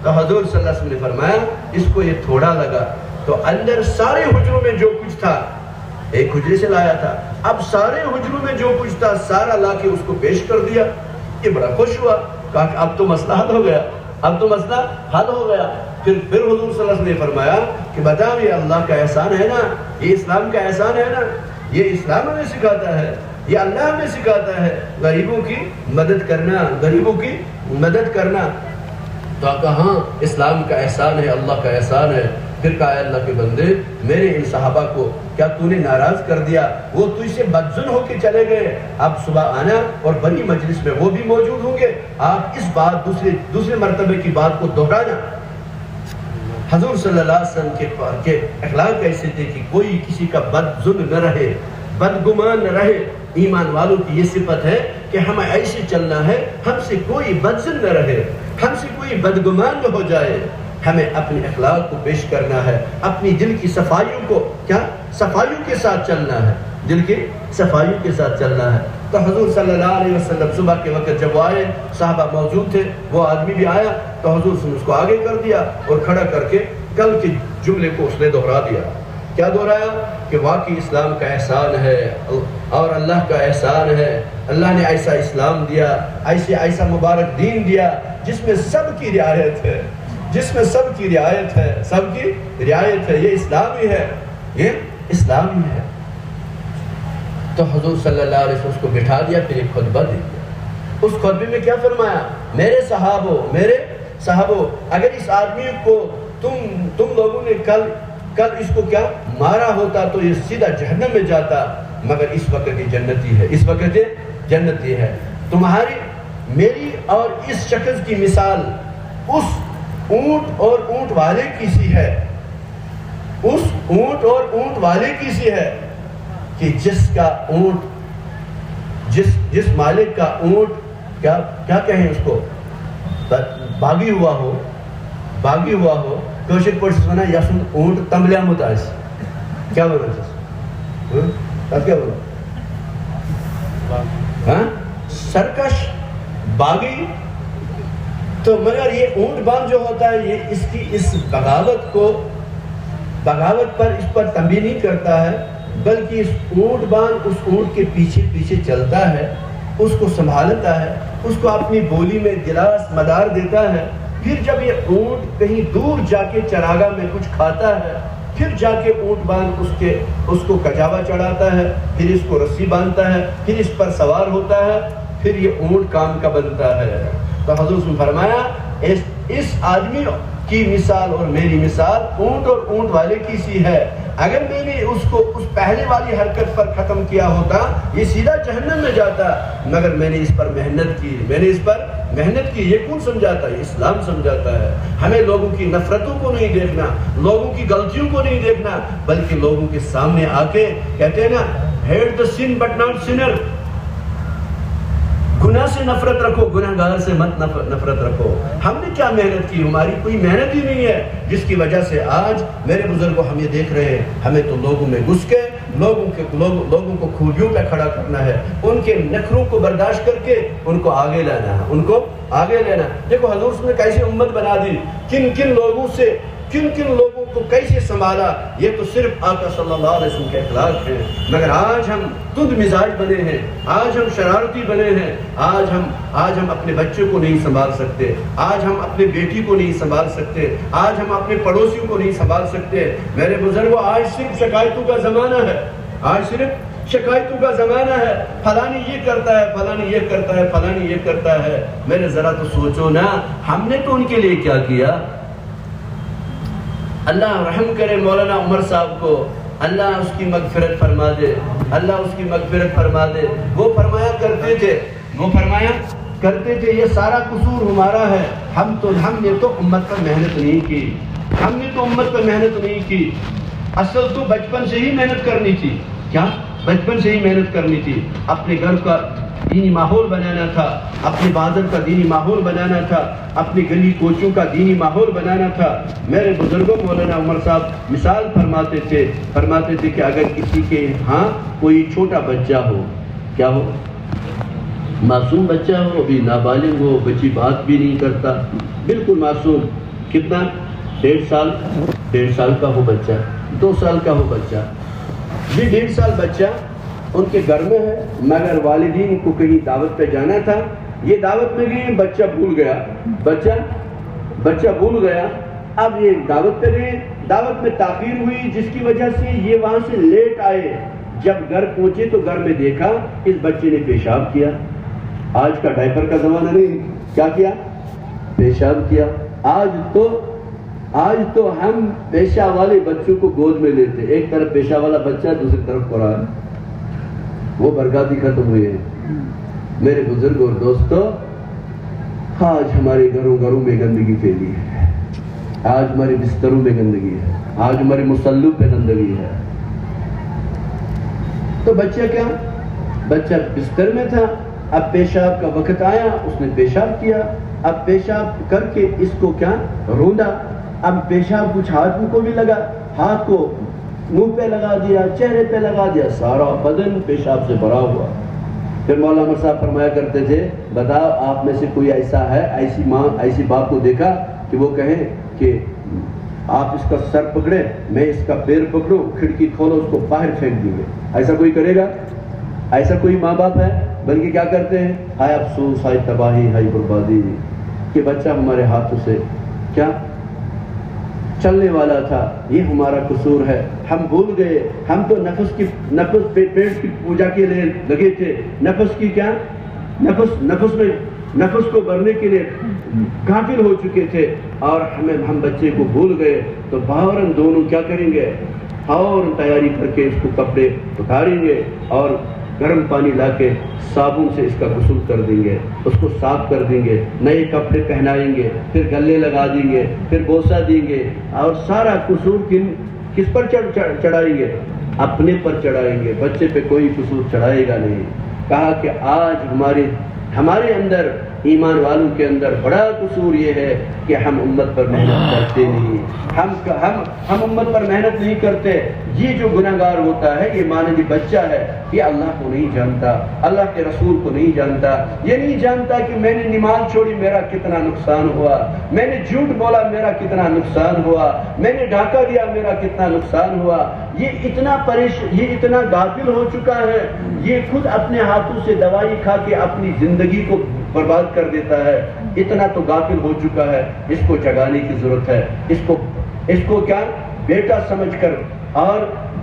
تو حضور صلی اللہ علیہ وسلم نے فرمایا اس کو یہ تھوڑا لگا تو اندر سارے حجروں میں جو کچھ تھا، ایک حجرے سے لایا تھا، اب سارے حجروں میں جو کچھ تھا سارا لا کے اس کو پیش کر دیا۔ یہ بڑا خوش ہوا، کہا کہ اب تو مسئلہ حل ہو گیا، پھر حضور صلی اللہ علیہ وسلم نے فرمایا کہ بتاؤ یہ اللہ کا احسان ہے نا، یہ اسلام کا احسان ہے نا، یہ اسلام ہمیں سکھاتا ہے، یہ اللہ ہمیں سکھاتا ہے غریبوں کی مدد کرنا۔ تو کہا ہاں اسلام کا احسان ہے، اللہ کا احسان ہے۔ پھر کہا اے اللہ کے بندے، میرے ان صحابہ کو کیا تو نے ناراض کر دیا؟ وہ تجھ سے بدظن ہو کے چلے گئے، اب صبح آنا اور بڑی مجلس میں وہ بھی موجود ہوں گے، آپ اس بات دوسرے مرتبے کی بات کو دہرانا۔ حضور صلی اللہ علیہ وسلم کے اخلاق ایسے تھے کہ کوئی کسی کا بدظن نہ رہے، بدگمان نہ رہے، ایمان والوں کی یہ صفت ہے کہ ہمیں ایسے چلنا ہے، ہم سے کوئی بدظن نہ رہے، ہم سے کوئی بدگمان نہ ہو جائے. ہمیں اپنے اخلاق کو پیش کرنا ہے، اپنی دل کی صفائیوں کو صفائیوں کے ساتھ چلنا ہے، دل کی صفائیوں کے ساتھ چلنا ہے. تو حضور صلی اللہ علیہ وسلم صبح کے وقت جب وہ آئے، صحابہ موجود تھے، وہ آدمی بھی آیا تو حضور نے اس کو آگے کر دیا اور کھڑا کر کے کل کے جملے کو اس نے دہرا دیا. کیا دہرایا؟ کہ واقعی اسلام کا احسان ہے اور اللہ کا احسان ہے. اللہ نے ایسا اسلام دیا، ایسا مبارک دین دیا جس میں سب کی رعایت ہے، جس میں سب کی رعایت ہے، سب کی رعایت ہے. یہ اسلامی ہے، یہ اسلامی ہے. تو حضور صلی اللہ علیہ وسلم اس کو بٹھا دیا، پھر ایک خطبہ دے دیا. اس خطبے میں کیا فرمایا؟ میرے صحابو، اگر اس آدمی کو تم لوگوں نے کل اس کو کیا مارا ہوتا تو یہ سیدھا جہنم میں جاتا، مگر اس وقت یہ جنتی ہے، اس وقت یہ جنتی ہے. تمہاری میری اور اس شخص کی مثال اس اونٹ اور اونٹ والے کی سی ہے، اس اونٹ اور اونٹ والے کی سی ہے کہ جس کا اونٹ جس مالک کا اونٹ کیا کہیں اس کو باغی ہوا ہو کوشش پرس بنا یا سن اونٹ تمبلیا متاز کیا بنا تب کیا بنا سرکش باغی. تو مگر یہ اونٹ بان جو ہوتا ہے یہ اس بغاوت پر اس پر تنبیہ نہیں کرتا ہے، بلکہ اس اونٹ بان اس اونٹ کے پیچھے چلتا ہے، اس کو سنبھالتا ہے، اس کو اپنی بولی میں دلاس مدار دیتا ہے. پھر جب یہ اونٹ کہیں دور جا کے چراگاہ میں کچھ کھاتا ہے، پھر جا کے اونٹ باندھ اس کو کجاوا چڑھاتا ہے، پھر اس کو رسی باندھتا ہے، پھر اس پر سوار ہوتا ہے، پھر یہ اونٹ کام کا بنتا ہے. تو حضور نے فرمایا اس آدمی کی مثال اور میری مثال اونٹ اور اونٹ والے کی سی ہے. اگر میں نے اس کو اس پہلے والی حرکت پر ختم کیا ہوتا یہ سیدھا جہنم میں جاتا، مگر میں نے اس پر محنت کی. یہ کون سمجھاتا ہے؟ اسلام سمجھاتا ہے. ہمیں لوگوں کی نفرتوں کو نہیں دیکھنا، لوگوں کی غلطیوں کو نہیں دیکھنا، بلکہ لوگوں کے سامنے آ کے کہتے ہیں نا hate the sin but not sinner. گناہ سے نفرت رکھو، گناہ گار سے مت نفرت رکھو. ہم نے کیا محنت کی؟ ہماری کوئی محنت ہی نہیں ہے، جس کی وجہ سے آج میرے بزرگوں ہم یہ دیکھ رہے ہیں. ہمیں تو لوگوں میں گھس کے لوگوں کو کھولیوں پہ کھڑا کرنا ہے، ان کے نخروں کو برداشت کر کے ان کو آگے لانا ہے، دیکھو حضور نے کیسے امت بنا دی، کن لوگوں کو کیسے سنبھالا. یہ تو صرف آقا صلی اللہ علیہ وسلم کے اخلاق ہیں. مگر آج ہم تند مزاج بنے ہیں، آج ہم شرارتی بنے ہیں، آج ہم اپنے بچوں کو نہیں سنبھال سکتے، آج ہم اپنے بیٹی کو نہیں سنبھال سکتے، آج ہم اپنے پڑوسیوں کو نہیں سنبھال سکتے. میرے بزرگوں آج صرف شکایتوں کا زمانہ ہے. فلانی یہ کرتا ہے، فلانی یہ کرتا ہے، فلانی یہ کرتا ہے. میرے ذرا تو سوچو نا، ہم نے تو ان کے لیے کیا کیا؟ اللہ رحم کرے مولانا عمر صاحب کو، اللہ اس کی مغفرت فرما دے، اللہ اس کی مغفرت فرما دے. وہ فرمایا کرتے تھے یہ سارا قصور ہمارا ہے، ہم نے تو امت پر محنت نہیں کی. اصل تو بچپن سے ہی محنت کرنی تھی. کیا؟ بچپن سے ہی محنت کرنی تھی. اپنے گھر کا دینی ماحول بنانا تھا، اپنے بازار کا دینی ماحول بنانا تھا، اپنی گلی کوچوں کا دینی ماحول بنانا تھا. میرے بزرگوں مولانا عمر صاحب مثال فرماتے تھے کہ اگر کسی کے ہاں کوئی چھوٹا بچہ ہو، کیا ہو؟ معصوم بچہ ہو، ابھی نابالغ ہو، بچی بات بھی نہیں کرتا، بالکل معصوم. کتنا؟ 1.5 سال کا ہو بچہ، 2 سال کا ہو بچہ. یہ 1.5 سال بچہ ان کے گھر میں ہے، مگر والدین کو کہیں دعوت پہ جانا تھا. یہ دعوت میں گئے، بچہ بھول گیا. اب یہ دعوت پہ گئے، دعوت میں تاخیر ہوئی جس کی وجہ سے یہ وہاں سے لیٹ آئے. جب گھر پہنچے تو گھر میں دیکھا اس بچے نے پیشاب کیا. آج کا ڈائپر کا زمانہ نہیں، کیا کیا؟ پیشاب کیا. آج تو ہم پیشاب والے بچوں کو گود میں لیتے، ایک طرف پیشاب والا بچہ، دوسری طرف قرآن. وہ برکات ہی ختم ہوئے ہیں. میرے بزرگ اور دوستو، آج ہمارے گھروں میں گندگی پھیلی ہے، آج ہمارے بستروں میں گندگی ہے، آج ہمارے مصلوں پہ گندگی ہے. تو بچہ کیا؟ بچہ بستر میں تھا، اب پیشاب کا وقت آیا، اس نے پیشاب کیا، اب پیشاب کر کے اس کو کیا روندا، اب پیشاب کچھ ہاتھ کو بھی لگا، ہاتھ کو منہ پہ لگا دیا، چہرے پہ لگا دیا، سارا بدن پیشاب سے بھرا ہوا۔ پھر مولانا صاحب فرمایا کرتے تھے، بتاؤ آپ میں سے کوئی ایسا ہے، ایسی ماں ایسی باپ کو دیکھا کہ وہ کہیں کہ آپ اس کا سر پکڑے، میں اس کا پیر پکڑوں، کھڑکی کھولو، اس کو باہر پھینک دیں گے؟ ایسا کوئی کرے گا؟ ایسا کوئی ماں باپ ہے؟ بلکہ کیا کرتے ہیں، ہائے افسوس، ہائے تباہی، ہائے بربادی کہ بچہ ہمارے ہاتھوں سے کیا چلنے والا تھا، یہ ہمارا قصور ہے، ہم بھول گئے، ہم تو نفس پیٹ کی پوجا کے لیے لگے تھے، نفس کی کیا نفس کو بھرنے کے لیے غافل ہو چکے تھے، اور ہم بچے کو بھول گئے۔ تو فوراً دونوں کیا کریں گے، فوراً تیاری کر کے اس کو کپڑے اتاریں گے اور گرم پانی لا کے صابن سے اس کا غسل کر دیں گے، اس کو صاف کر دیں گے، نئے کپڑے پہنائیں گے، پھر گلے لگا دیں گے، پھر بوسہ دیں گے، اور سارا قصور کس پر چڑھائیں گے؟ اپنے پر چڑھائیں گے، بچے پہ کوئی قصور چڑھائے گا نہیں۔ کہا کہ آج ہمارے اندر، ایمان والوں کے اندر بڑا قصور یہ ہے کہ ہم امت پر محنت کرتے نہیں، ہم امت پر محنت نہیں کرتے۔ یہ جو گناہگار ہوتا ہے، یہ مانندی بچہ ہے، یہ اللہ کو نہیں جانتا، اللہ کے رسول کو نہیں جانتا، یہ نہیں جانتا کہ میں نے نماز چھوڑی میرا کتنا نقصان ہوا، میں نے جھوٹ بولا میرا کتنا نقصان ہوا، میں نے ڈھاکہ دیا میرا کتنا نقصان ہوا۔ یہ اتنا غافل ہو چکا ہے، یہ خود اپنے ہاتھوں سے دوائی کھا کے اپنی زندگی کو برباد کر دیتا ہے، اتنا تو غافل ہو چکا ہے۔ اس کو جگانے کی ضرورت ہے، اس کو کیا بیٹا سمجھ کر، اور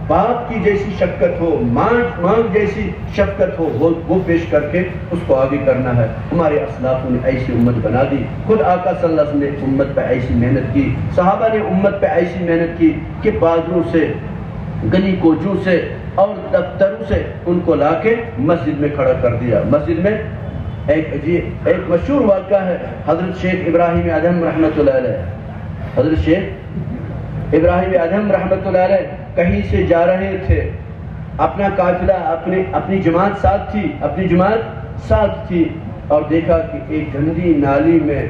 باپ کی جیسی شفقت ہو، ماں جیسی شفقت ہو، وہ پیش کر کے اس کو آگے کرنا ہے۔ ہمارے اسلافوں نے ایسی امت بنا دی، خود آقا صلی اللہ علیہ وسلم نے امت پہ ایسی محنت کی، صحابہ نے امت پہ ایسی محنت کی کہ بازاروں سے، گلی کوچوں سے اور دفتروں سے ان کو لا کے مسجد میں کھڑا کر دیا۔ مسجد میں ایک مشہور واقعہ ہے، حضرت شیخ ابراہیم ادھم رحمۃ اللہ علیہ، حضرت شیخ ابراہیم ادھم رحمۃ اللہ علیہ کہیں سے جا رہے تھے، اپنا قافلہ، اپنی جماعت ساتھ تھی، اور دیکھا کہ ایک گندی نالی میں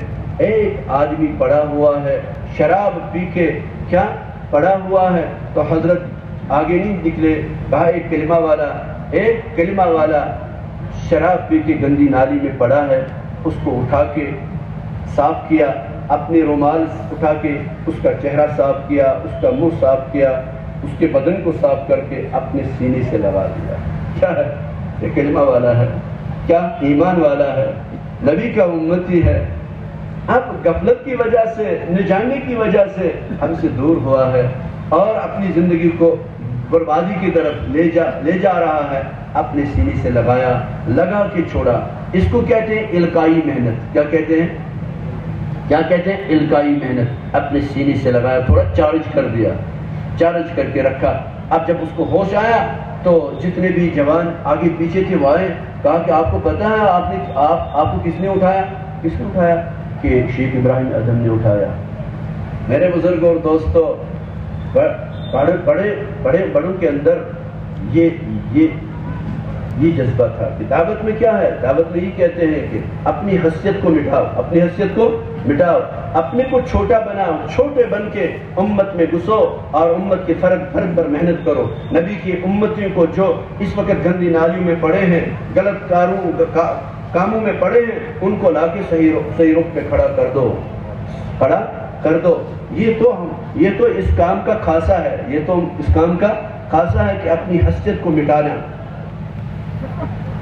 ایک آدمی پڑا ہوا ہے، شراب پی کے کیا پڑا ہوا ہے۔ تو حضرت آگے نہیں نکلے، کہا ایک کلمہ والا شراب پی کے گندی نالی میں پڑا ہے، اس کو اٹھا کے صاف کیا، اپنے رومال اٹھا کے اس کا چہرہ صاف کیا، اس کا منہ صاف کیا، اس کے بدن کو صاف کر کے اپنے سینے سے لگا دیا۔ کیا ہے یہ؟ کلمہ والا ہے، کیا ایمان والا ہے، نبی کا امتی ہے۔ اب غفلت کی وجہ سے، نہ جاننے کی وجہ سے ہم سے دور ہوا ہے اور اپنی زندگی کو بربادی کی طرف لے جا رہا ہے۔ اپنے سینے سے لگا کے چھوڑا۔ اس کو کہتے ہیں القائی محنت۔ کیا کہتے ہیں؟ القائی محنت۔ اپنے سینے سے لگایا، تھوڑا چارج کر دیا، چارج کر کے رکھا۔ اب جب اس کو ہوش آیا تو جتنے بھی جوان آگے پیچھے تھے وہ آئے، کہا کہ آپ کو پتا ہے آپ کو کس نے اٹھایا؟ کہ شیخ ابراہیم ادھم نے اٹھایا۔ میرے بزرگ اور دوستو، بڑوں کے اندر یہ جذبہ تھا کہ دعوت میں کیا ہے؟ دعوت میں یہ کہتے ہیں کہ اپنی حیثیت کو مٹاؤ، اپنے کو چھوٹا بناؤ، چھوٹے بن کے امت میں گھسو اور امت کے فرق پر محنت کرو۔ نبی کی امتیوں کو جو اس وقت گندی نالیوں میں پڑے ہیں، غلط کاموں میں پڑے ہیں، ان کو لا کے صحیح رخ پہ کھڑا کر دو۔ یہ تو اس کام کا خاصہ ہے، کہ اپنی حیثیت کو مٹانا۔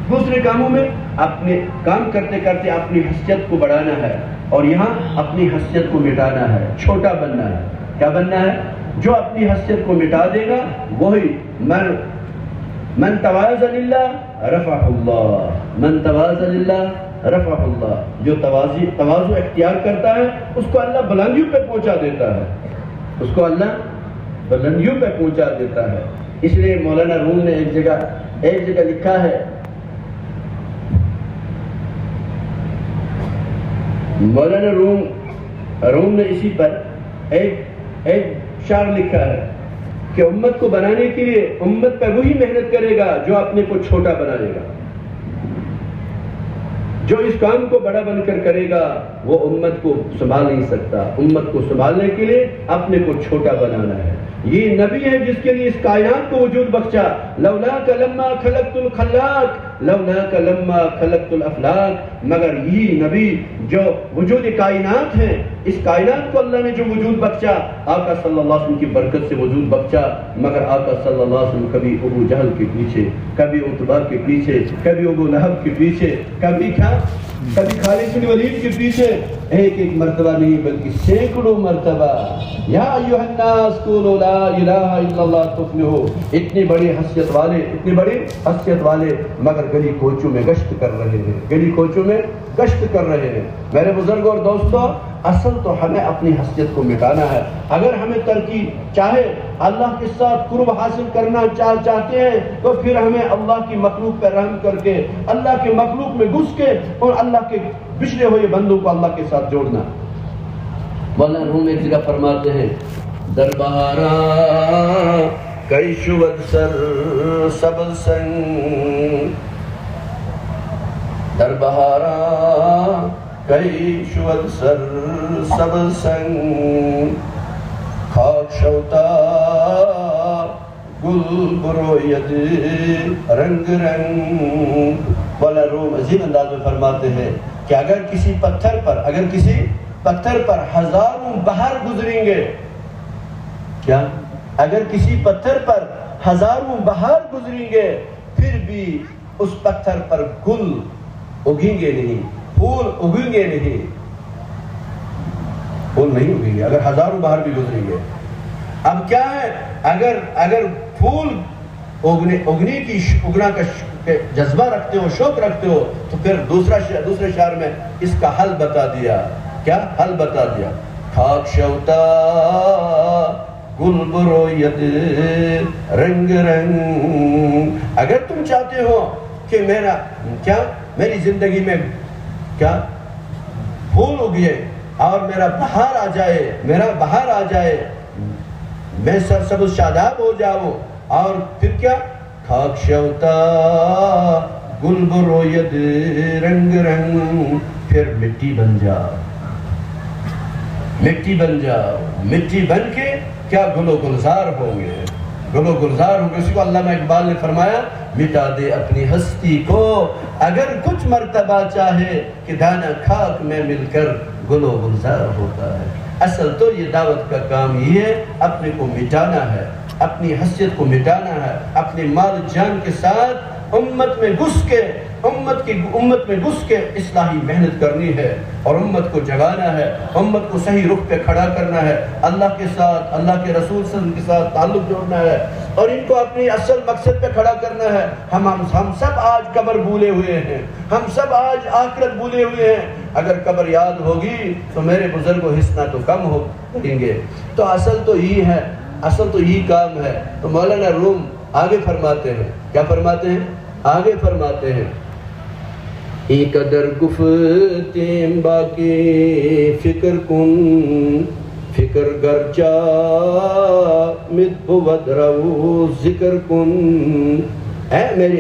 دوسرے کاموں میں اپنے کام کرتے کرتے اپنی حیثیت کو بڑھانا ہے، اور یہاں اپنی حیثیت کو مٹانا ہے، چھوٹا بننا ہے۔ کیا بننا ہے؟ جو اپنی حیثیت کو مٹا دے گا وہی من تواضع للہ رفعہ اللہ، جو تواضع اختیار کرتا ہے اس کو اللہ بلندیوں پہ پہنچا دیتا ہے۔ اس لیے مولانا روم نے ایک جگہ لکھا ہے، مولانا روم نے اسی پر ایک شعر لکھا ہے کہ امت کو بنانے کے لیے امت پہ وہی محنت کرے گا جو اپنے کو چھوٹا بنائے گا۔ جو اس کام کو بڑا بن کر کرے گا وہ امت کو سنبھال نہیں سکتا. امت کو سنبھالنے کے لیے اپنے کو چھوٹا بنانا ہے. یہ نبی ہے جس کے لیے اس کائنات کو وجود بخشا. لولاک لما خلقت الخلاق لولاک لما خلقت الافلاق. مگر یہ نبی جو وجود کائنات ہیں، اس کائنات کو اللہ نے جو وجود بخشا، آقا صلی اللہ علیہ وسلم کی برکت سے وجود بخشا. مگر آقا صلی اللہ علیہ وسلم کبھی ابو جہل کے پیچھے، کبھی عتبہ کے پیچھے، کبھی ابو لہب کے پیچھے، کبھی خالد بن ولید کے پیچھے ایک مرتبہ نہیں بلکہ سینکڑوں مرتبہ یا ایھا الناس قولوا لا الہ الا اللہ تفلحوا. اتنی بڑی حیثیت والے مگر گلی کوچوں میں گشت کر رہے ہیں. میرے بزرگوں اور دوستوں، اصل تو ہمیں اپنی حیثیت کو مٹانا ہے. اگر ہمیں ترقی چاہے، اللہ کے ساتھ قرب حاصل کرنا چاہتے ہیں، تو پھر ہمیں اللہ کی مخلوق پر رحم کر کے، اللہ کے مخلوق میں گھس کے اور اللہ کے بچھڑے ہوئے بندوں کو اللہ کے ساتھ جوڑنا. مولانا روم ایک جگہ فرماتے ہیں، درباراں کئی شود سر سبز سنگ، درباراں کئی شود سر سبز سنگ، خاک شوتا گل بروید رنگ رنگ. مولانا روم عظیم انداز میں فرماتے ہیں کہ اگر کسی پتھر پر ہزاروں بہار گزریں گے، اگر کسی پتھر پر ہزاروں بہار گزریں گے، پھر بھی اس پتھر پر گل اگیں گے نہیں، پھول اگیں گے نہیں، پھول نہیں اگیں گے اگر ہزاروں بہار بھی گزریں گے. اب کیا ہے، اگر پھول اگنا کا جذبہ رکھتے ہو، شوق رکھتے ہو، تو پھر دوسرے شعر میں اس کا حل بتا دیا. کیا حل بتا دیا؟ خاک شوتا گل بروید رنگ رنگ. اگر تم چاہتے ہو کہ میری زندگی میں پھول اگے اور میرا بہار آ جائے، میں سرسبز شاداب ہو جاؤں، اور پھر کیا، خاک شوتا گل بروید رنگ رنگ، پھر مٹی بن جاؤ. مٹی بن کے کیا گل و گلزار ہوں گے. اسی کو علامہ اقبال نے فرمایا، مٹا دے اپنی ہستی کو اگر کچھ مرتبہ چاہے، کہ دانا خاک میں مل کر گل و گلزار ہوتا ہے. اصل تو یہ دعوت کا کام یہ ہے، اپنے کو مٹانا ہے، اپنی حیثیت کو مٹانا ہے، اپنے مال جان کے ساتھ امت میں گھس کے اصلاحی محنت کرنی ہے، اور امت کو جگانا ہے، امت کو صحیح رخ پہ کھڑا کرنا ہے، اللہ کے ساتھ، اللہ کے رسول صلی اللہ علیہ وسلم کے ساتھ تعلق جوڑنا ہے، اور ان کو اپنی اصل مقصد پہ کھڑا کرنا ہے. ہم سب آج قبر بھولے ہوئے ہیں، ہم سب آج آخرت بھولے ہوئے ہیں. اگر قبر یاد ہوگی تو میرے بزرگوں حصہ تو کم ہو گیں گے. تو اصل تو یہی کام ہے. تو مولانا روم آگے فرماتے ہیں، کیا فرماتے ہیں؟ آگے فرماتے ہیں، ای قدر گفتیم باقی فکر کن، فکر گرچہ مت بود رو ذکر کن. اے میرے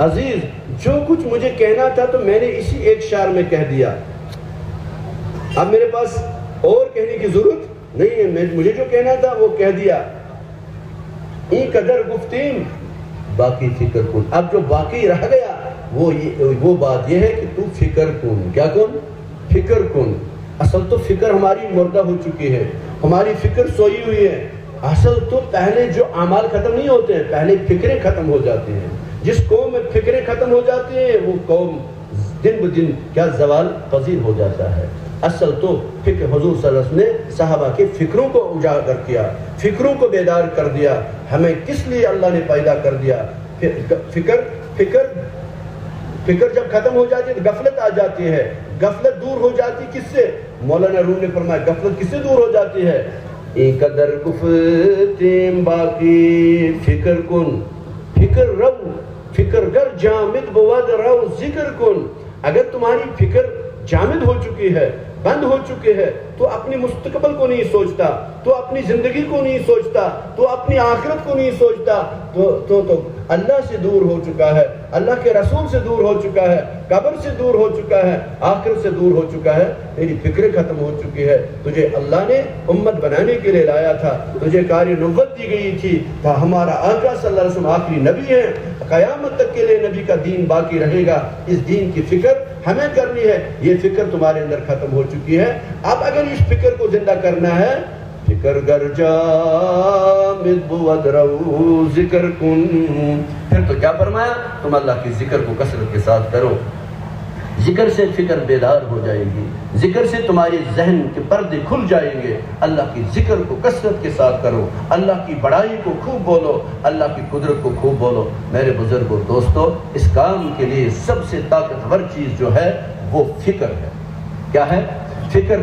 عزیز، جو کچھ مجھے کہنا تھا تو میں نے اسی ایک شعر میں کہہ دیا. اب میرے پاس اور کہنے کی ضرورت نہیں ہے، مجھے جو کہنا تھا وہ کہہ دیا. ای قدر گفتیم باقی فکر کن. اب جو باقی رہ گیا وہ بات یہ ہے کہ تو فکر کن. کیا کن؟ فکر کن. اصل تو فکر ہماری مردہ ہو چکی ہے، ہماری فکر سوئی ہوئی ہے. اصل تو پہلے جو اعمال ختم نہیں ہوتے ہیں، پہلے فکریں ختم ہو جاتی ہیں. جس قوم میں فکریں ختم ہو جاتی ہیں وہ قوم دن بدن کیا زوال پذیر ہو جاتا ہے. اصل تو فکر، حضور صلی اللہ علیہ وسلم نے صحابہ کے فکروں کو اجاگر کیا، فکروں کو بیدار کر دیا. ہمیں کس لیے اللہ نے پیدا کر دیا؟ فکر جب ختم ہو جاتی ہے تو غفلت آ جاتی ہے. غفلت دور ہو جاتی کس سے؟ مولانا روم نے فرمایا غفلت کس سے دور ہو جاتی ہے؟ ای قدر گفتیم باقی فکر کن، فکر گر جامد بود رو ذکر کن. اگر تمہاری فکر جامد ہو چکی ہے، بند ہو چکے ہیں، تو اپنی مستقبل کو نہیں سوچتا، تو اپنی زندگی کو نہیں سوچتا، تو اپنی آخرت کو نہیں سوچتا، تو اللہ سے دور ہو چکا ہے، اللہ کے رسول سے دور ہو چکا ہے، قبر سے دور ہو چکا ہے، آخرت سے دور ہو چکا ہے، تیری فکر ختم ہو چکی ہے۔ تجھے اللہ نے امت بنانے کے لیے لایا تھا، تجھے کاری نبوت دی گئی تھی، ہمارا آقا صلی اللہ علیہ وسلم آخری نبی ہے، قیامت تک کے لیے نبی کا دین باقی رہے گا، اس دین کی فکر ہمیں کرنی ہے۔ یہ فکر تمہارے اندر ختم ہو چکی ہے، اب اگر اس فکر کو زندہ کرنا ہے، فکر گر جامد بود رو ذکر کن، پھر تو کیا فرمایا؟ تم اللہ کی ذکر کو کثرت کے ساتھ کرو، ذکر سے فکر بیدار ہو جائے گی، ذکر سے تمہارے ذہن کے پردے کھل جائیں گے۔ اللہ کی ذکر کو کثرت کے ساتھ کرو، اللہ کی بڑائی کو خوب بولو، اللہ کی قدرت کو خوب بولو۔ میرے بزرگوں دوستو، اس کام کے لیے سب سے طاقتور چیز جو ہے وہ فکر ہے۔ کیا ہے؟ فکر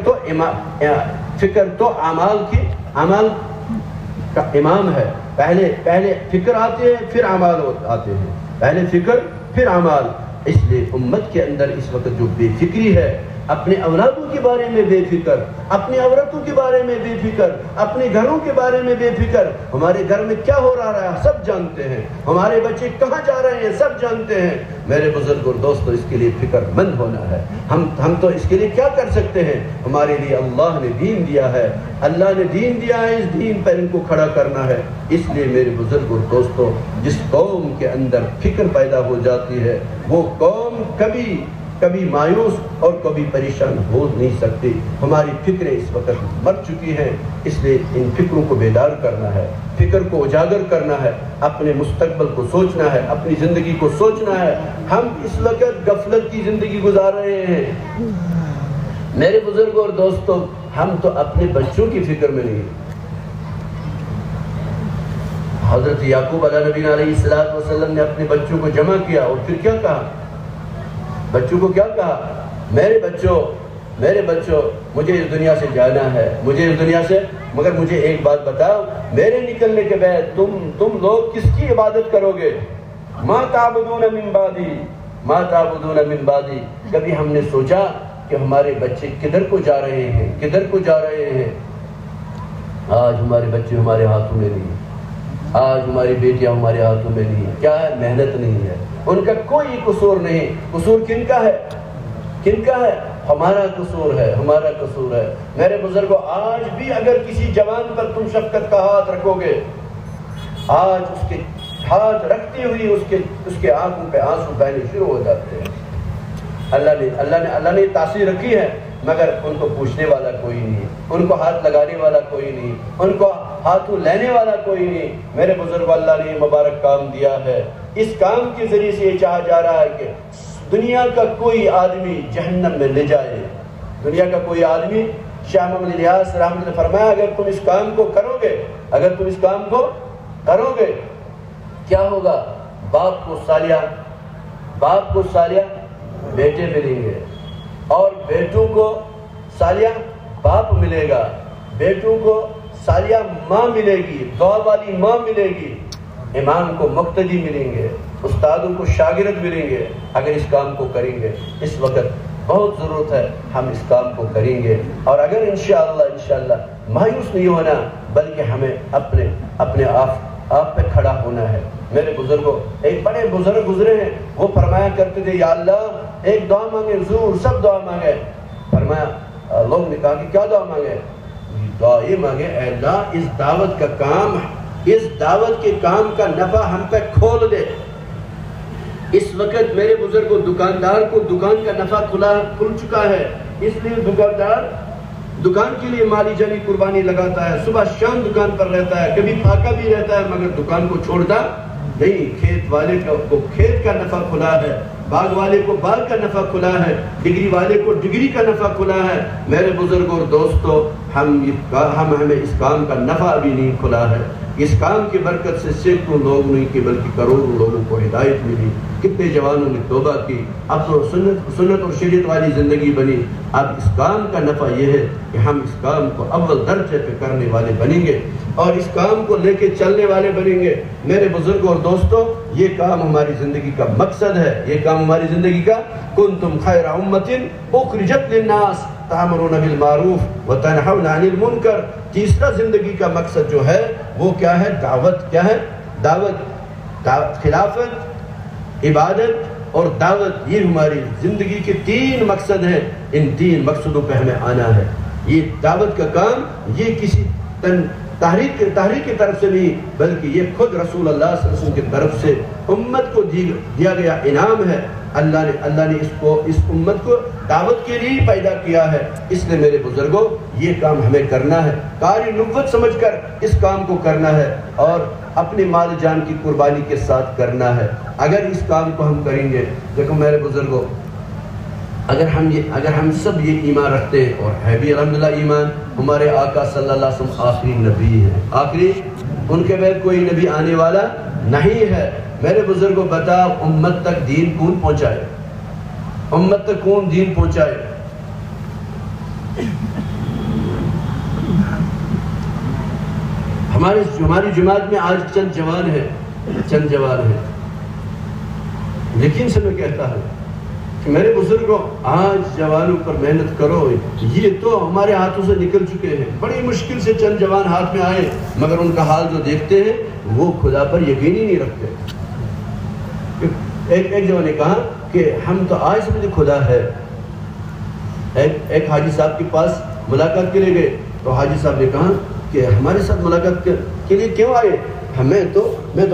تو اعمال کا امام ہے۔ پہلے فکر آتے ہیں، پھر اعمال آتے ہیں، پہلے فکر پھر اعمال۔ اس لیے امت کے اندر اس وقت جو بے فکری ہے، اپنے اولادوں کے بارے میں بے فکر، اپنی عورتوں کے بارے میں بے فکر، اپنے گھروں کے بارے میں بے فکر، ہمارے گھر میں کیا ہو رہا ہے سب جانتے ہیں، ہمارے بچے کہاں جا رہے ہیں سب جانتے ہیں۔ میرے بزرگ اور دوستو، اس کے لیے فکر مند ہونا ہے۔ ہم تو اس کے لیے کیا کر سکتے ہیں؟ ہمارے لیے اللہ نے دین دیا ہے، اللہ نے دین دیا ہے، اس دین پر ان کو کھڑا کرنا ہے۔ اس لیے میرے بزرگ اور دوستو، جس قوم کے اندر فکر پیدا ہو جاتی ہے، وہ قوم کبھی مایوس اور کبھی پریشان ہو نہیں سکتی۔ ہماری فکریں اس وقت مر چکی ہیں، اس لیے ان فکروں کو بیدار کرنا ہے، فکر کو اجاگر کرنا ہے، اپنے مستقبل کو سوچنا ہے، اپنی زندگی کو سوچنا ہے۔ ہم اس وقت غفلت کی زندگی گزار رہے ہیں۔ میرے بزرگوں اور دوستوں، ہم تو اپنے بچوں کی فکر میں نہیں۔ حضرت یعقوب علیہ نبی علیہ السلام نے اپنے بچوں کو جمع کیا اور پھر کیا کہا؟ بچوں کو کیا کہا؟ میرے بچوں مجھے اس دنیا سے جانا ہے، مگر مجھے ایک بات بتاؤ، میرے نکلنے کے بعد تم لوگ کس کی عبادت کرو گے؟ ما تعبدون من بعدی۔ کبھی ہم نے سوچا کہ ہمارے بچے کدھر کو جا رہے ہیں؟ آج ہمارے بچے ہمارے ہاتھوں میں نہیں، آج ہماری بیٹیاں ہمارے ہاتھوں میں نہیں۔ کیا ہے؟ محنت نہیں ہے، ان کا کوئی قصور نہیں۔ قصور کن کا ہے؟ ہمارا قصور ہے۔ میرے بزرگوں، آج بھی اگر کسی جوان پر تم شفقت کا ہاتھ رکھو گے، آج اس کے ہاتھ رکھتے ہوئی اس کے آنکھوں پہ آنسو بہنے شروع ہو جاتے ہیں۔ اللہ نے تاثیر رکھی ہے، مگر ان کو پوچھنے والا کوئی نہیں، ان کو ہاتھ لگانے والا کوئی نہیں، ان کو ہاتھوں لینے والا کوئی نہیں۔ میرے بزرگوں، اللہ نے یہ مبارک کام دیا ہے، اس کام کے ذریعے سے یہ چاہا جا رہا ہے کہ دنیا کا کوئی آدمی جہنم میں لے جائے۔ دنیا کا کوئی آدمی، شاہ محمد الیاس رحمۃ اللہ نے فرمایا، اگر تم اس کام کو کرو گے کیا ہوگا؟ باپ کو سالیہ بیٹے ملیں گے، اور بیٹوں کو سالیہ باپ ملے گا، بیٹوں کو سالیہ ماں ملے گی، دعا والی ماں ملے گی، امام کو مقتدی ملیں گے، استادوں کو شاگرد ملیں گے اگر اس کام کو کریں گے۔ اس وقت بہت ضرورت ہے ہم اس کام کو کریں گے، اور اگر انشاءاللہ مایوس نہیں ہونا، بلکہ ہمیں اپنے آپ پہ کھڑا ہونا ہے۔ میرے بزرگوں، ایک بڑے بزرگ گزرے ہیں، وہ فرمایا کرتے تھے، یا اللہ ایک دعا مانگے، حضور سب دعا مانگے۔ فرمایا، لوگ نے کہا کہ کیا دعا مانگے؟ دعا یہ مانگے، اے اللہ اس دعوت کے کام کا نفع ہم پہ کھول دے۔ اس وقت میرے بزرگوں، دکاندار کو دکان کا نفع کھل چکا ہے، اس لیے دکاندار دکان کے لیے مالی جانی قربانی لگاتا ہے، صبح شام دکان پر رہتا ہے، کبھی پھاکا بھی رہتا ہے، مگر دکان کو چھوڑتا نہیں۔ کھیت والے کو کھیت کا نفع کھلا ہے، باغ والے کو باغ کا نفع کھلا ہے، ڈگری والے کو ڈگری کا نفع کھلا ہے۔ میرے بزرگوں اور دوستو، ہمیں اس کام کا نفع ابھی نہیں کھلا ہے۔ اس کام کی برکت سے سینکڑوں لوگ نہیں کہ بلکہ کروڑوں لوگوں کو ہدایت ملی، کتنے جوانوں نے توبہ کی، اب تو سنت اور شریعت والی زندگی بنی۔ اب اس کام کا نفع یہ ہے کہ ہم اس کام کو اول درجے پہ کرنے والے بنیں گے اور اس کام کو لے کے چلنے والے بنیں گے۔ میرے بزرگوں اور دوستو، یہ کام ہماری زندگی کا مقصد ہے، یہ کام ہماری زندگی کا، کنتم خیر امۃ اخرجت للناس، تعمرون بالمعروف وتنہون عن المنکر۔ تیسرا زندگی کا مقصد جو ہے وہ کیا ہے؟ دعوت۔ کیا ہے؟ دعوت۔ خلافت، عبادت اور دعوت، یہ ہماری زندگی کے 3 مقصد ہیں۔ ان 3 مقصدوں پہ ہمیں آنا ہے۔ یہ دعوت کا کام یہ کسی تحریک کی طرف سے نہیں، بلکہ یہ خود رسول اللہ صلی اللہ علیہ وسلم کی طرف سے امت کو دیا گیا انعام ہے۔ اللہ نے اس امت کو دعوت کے لیے پیدا کیا ہے۔ اس لیے میرے بزرگوں یہ کام ہمیں کرنا ہے، قاری نبوت سمجھ کر اس کام کو کرنا ہے اور اپنے مال جان کی قربانی کے ساتھ کرنا ہے۔ اگر اس کام کو ہم کریں گے، دیکھو میرے بزرگوں، اگر ہم سب یہ ایمان رکھتے ہیں، اور ہے بھی الحمدللہ ایمان، ہمارے آقا صلی اللہ علیہ وسلم آخری نبی ہے، آخری، ان کے بعد کوئی نبی آنے والا نہیں ہے۔ میرے بزرگوں بتا، امت تک دین کون پہنچائے؟ امت تک کون دین پہنچائے؟ ہماری جماعت میں آج چند جوان ہیں، لیکن سے میں کہتا ہوں کہ میرے بزرگوں آج جوانوں پر محنت کرو۔ یہ تو ہمارے ہاتھوں سے نکل چکے ہیں، بڑی مشکل سے چند جوان ہاتھ میں آئے، مگر ان کا حال جو دیکھتے ہیں وہ خدا پر یقین ہی نہیں رکھتے۔ ایک جوان نے کہا کہ ہم تو آج سمجھے خدا ہے۔ ایک حاجی صاحب کے پاس ملاقات کے لیے گئے تو حاجی صاحب نے کہا کہ ہمارے ساتھ ملاقات کے لیے کیوں آئے؟ میں تو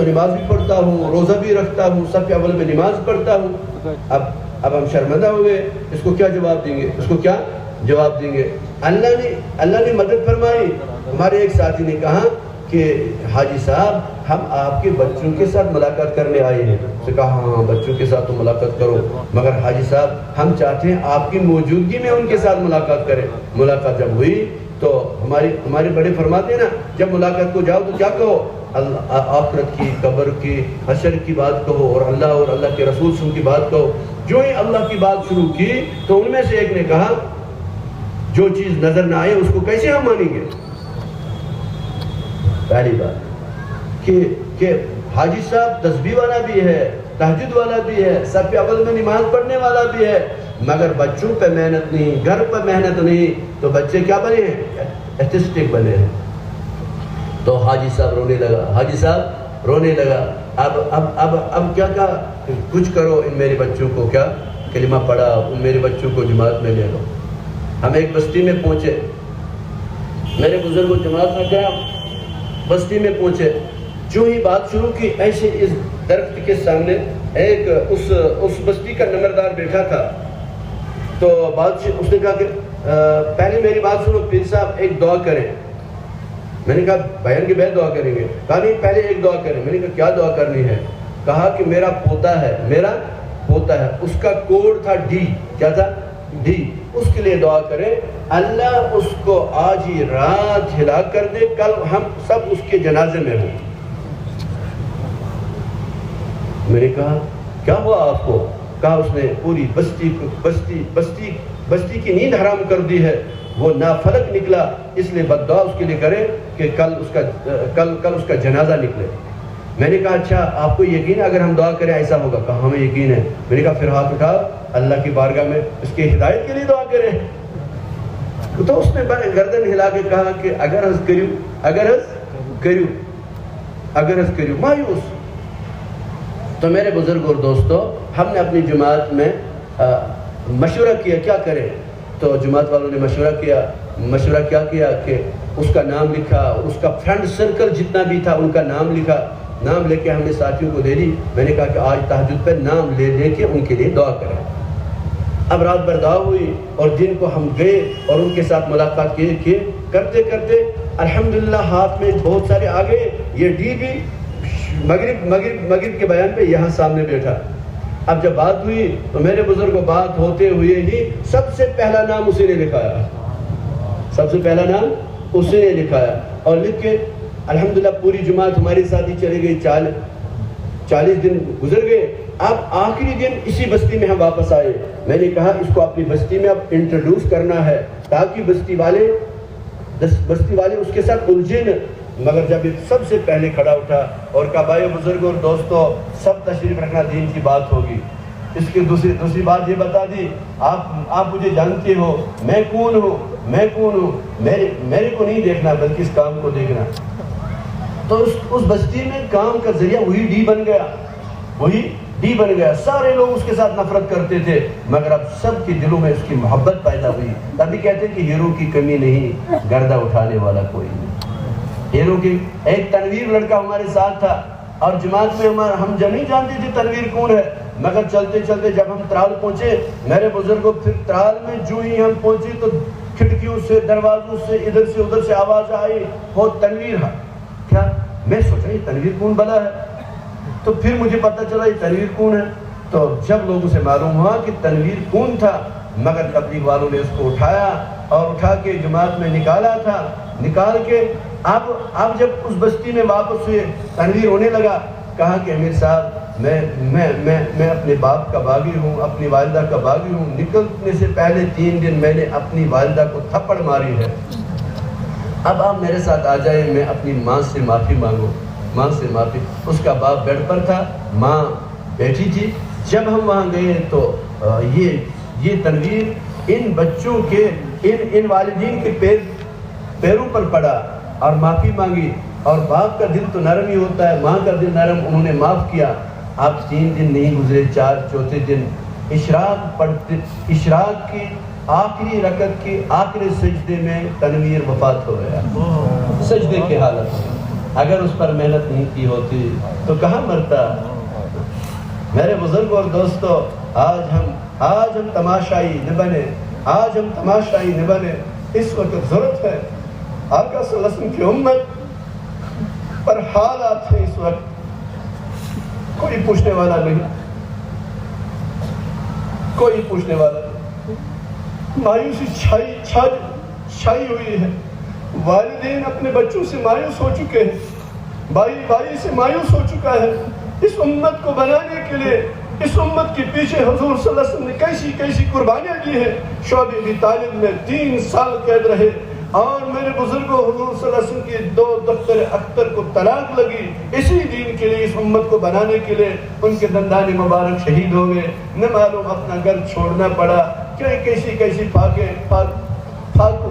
نماز بھی پڑھتا ہوں، روزہ بھی رکھتا ہوں، سب کے اول میں نماز پڑھتا ہوں۔ اب ہم شرمندہ ہو گئے، اس کو کیا جواب دیں گے؟ اللہ نے مدد فرمائی۔ ہمارے ایک ساتھی نے کہا کہ حاجی صاحب ہم آپ کے بچوں کے ساتھ ملاقات کرنے آئے ہیں۔ اس نے کہا ہاں بچوں کے ساتھ تو ملاقات کرو، مگر حاجی صاحب ہم چاہتے ہیں آپ کی موجودگی میں ان کے ساتھ ملاقات کریں۔ ملاقات جب ہوئی تو ہمارے بڑے فرماتے ہیں نا، جب ملاقات کو جاؤ تو کیا کہو؟ آخرت کی، قبر کی، حشر کی بات کہو، اور اللہ کے رسول سن کی بات کہو۔ جو ہی اللہ کی بات شروع کی تو ان میں سے ایک نے کہا جو چیز نظر نہ آئے اس کو کیسے ہم مانیں گے؟ پہلی بات کہ حاجی صاحب تسبیح والا بھی ہے، تہجد والا بھی ہے، سب پہ اول میں نماز پڑھنے والا بھی ہے، مگر بچوں پہ محنت نہیں، گھر پہ محنت نہیں، تو بچے کیا بنے ہیں؟ ایتھسٹک بنے ہیں۔ تو حاجی صاحب رونے لگا۔ اب کیا کہا؟ کچھ کرو، ان میرے بچوں کو کیا کلمہ پڑھا، ان میرے بچوں کو جماعت میں لے لو۔ ہم ایک بستی میں پہنچے، میرے بزرگوں جماعت میں گیا، بستی میں پہنچے، جو ہی بات شروع کی ایسے اس درخت کے سامنے ایک اس بستی کا نمبردار بیٹھا تھا۔ تو اس نے کہا کہ پہلے میری بات سنو پیر صاحب، ایک دعا کریں۔ میں نے کہا بیان کے بعد دعا کریں گے؟ کہا نہیں پہلے ایک دعا کریں۔ میں نے کہا کیا دعا کرنی ہے؟ کہا کہ میرا پوتا ہے، اس کا کوڈ تھا ڈی۔ کیا تھا؟ ڈی۔ اس کے لیے دعا کریں، اللہ اس کو آج ہی رات ہلاک کر دے، کل ہم سب اس کے جنازے میں ہوں۔ میں نے کہا کیا ہوا آپ کو؟ کہا اس نے پوری بستی کی نیند حرام کر دی ہے، وہ نافلک نکلا، اس لیے بد دعا اس کے لیے کرے کہ کل اس کا جنازہ نکلے۔ میں نے کہا اچھا آپ کو یقین ہے اگر ہم دعا کریں ایسا ہوگا؟ کہا ہمیں یقین ہے۔ میں نے کہا پھر ہاتھ اٹھا، اللہ کی بارگاہ میں اس کی ہدایت کے لیے دعا کریں۔ تو اس نے گردن ہلا کے کہا کہ اگر حض کریو مایوس۔ تو میرے بزرگ اور دوستو، ہم نے اپنی جماعت میں مشورہ کیا کیا کریں، تو جماعت والوں نے مشورہ کیا کہ اس کا نام لکھا، اس کا فرینڈ سرکل جتنا بھی تھا ان کا نام لکھا، نام لے کے ہم نے ساتھیوں کو دے دی۔ میں نے کہا کہ آج تہجد پہ نام لے کے ان کے لیے دعا کریں۔ اب رات بھر دعا ہوئی اور دن کو ہم گئے اور ان کے ساتھ ملاقات کیے کرتے الحمدللہ ہاتھ میں بہت سارے آ گئے۔ یہ ڈی بھی مغرب کے بیان پہ یہاں سامنے بیٹھا۔ اب جب بات ہوئی تو میرے بزرگوں بات ہوتے ہوئے ہی سب سے پہلا نام اسی نے لکھایا، اور لکھ کے الحمدللہ پوری جماعت ہماری ساتھ ہی چلی گئی۔ 40 دن گزر گئے۔ اب آخری دن اسی بستی میں ہم واپس آئے۔ میں نے کہا اس کو اپنی بستی میں اب انٹروڈیوس کرنا ہے تاکہ بستی والے اس کے ساتھ الجھے نہ۔ مگر جب سب سے پہلے کھڑا اٹھا اور کہا بھائی بزرگ اور دوستو، سب تشریف رکھنا، دین کی بات ہوگی۔ اس کی دوسری بات یہ بتا دی، آپ مجھے جانتے ہو، میں کون ہوں، میرے کو نہیں دیکھنا بلکہ اس کام کو دیکھنا۔ تو اس بستی میں کام کا ذریعہ وہی ڈی بن گیا، سارے لوگ اس کے ساتھ نفرت کرتے تھے، مگر اب سب کے دلوں میں اس کی محبت پیدا ہوئی۔ تبھی کہتے ہیں کہ ہیرو کی کمی نہیں، گردہ اٹھانے والا کوئی نہیں۔ ہیرو کی ایک تنویر لڑکا ہمارے ساتھ تھا، اور جماعت میں ہم جب نہیں جانتے تھے تنویر کون ہے، مگر چلتے چلتے جب ہم ترال پہنچے، میرے بزرگوں پھر ترال میں جو ہی ہم پہنچے تو کھڑکیوں سے، دروازوں سے، ادھر سے ادھر سے آواز آئی، وہ تنویر ہے کیا؟ میں سوچا یہ تنویر کون بلا ہے؟ تو پھر مجھے پتہ چلا یہ تنویر کون ہے۔ تو جب لوگوں سے معلوم ہوا کہ تنویر کون تھا، مگر تبلیغ والوں نے اس کو اٹھایا اور اٹھا کے جماعت میں نکالا تھا، نکال کے اب جب اس بستی میں واپس ہوئے، تنویر ہونے لگا، کہا کہ امیر صاحب میں اپنے باپ کا باغی ہوں، اپنی والدہ کا باغی ہوں، نکلنے سے پہلے 3 دن میں نے اپنی والدہ کو تھپڑ ماری ہے، اب آپ میرے ساتھ آ جائیں، میں اپنی ماں سے معافی مانگوں۔ ماں سے معافی، اس کا باپ بیڈ پر تھا، ماں بیٹھی تھی۔ جب ہم وہاں گئے تو یہ تنویر ان بچوں کے ان والدین کے پیروں پر پڑا اور معافی مانگی، اور باپ کا دل تو نرم ہی ہوتا ہے، ماں کا دل نرم، انہوں نے معاف کیا۔ اب 3 دن نہیں گزرے، چوتھے دن اشراق کی آخری رکعت کی آخری سجدے میں تنویر وفات ہو گیا، سجدے کی حالت میں۔ اگر اس پر محنت نہیں کی ہوتی تو کہاں مرتا؟ میرے بزرگوں اور دوستو، آج ہم تماشائی نہ بنے، اس وقت ضرورت ہے آقا صلی اللہ علیہ وسلم کی امت پر حالات ہیں، اس وقت کوئی پوچھنے والا نہیں، مایوسی چھائی ہوئی ہے، والدین اپنے بچوں سے مایوس ہو چکے ہیں، بھائی سے مایوس ہو چکا ہے۔ اس امت کو بنانے کے لیے، اس امت کے پیچھے حضور صلی اللہ علیہ وسلم نے کیسی قربانیاں کی ہیں۔ شعیب ابی طالب میں 3 سال قید رہے، اور میرے بزرگوں حضور صلی اللہ علیہ وسلم کی 2 دختر اختر کو طلاق لگی، اسی دین کے لیے، اس امت کو بنانے کے لیے۔ ان کے دندان مبارک شہید ہو گئے، نہ معلوم اپنا گھر چھوڑنا پڑا، کیسی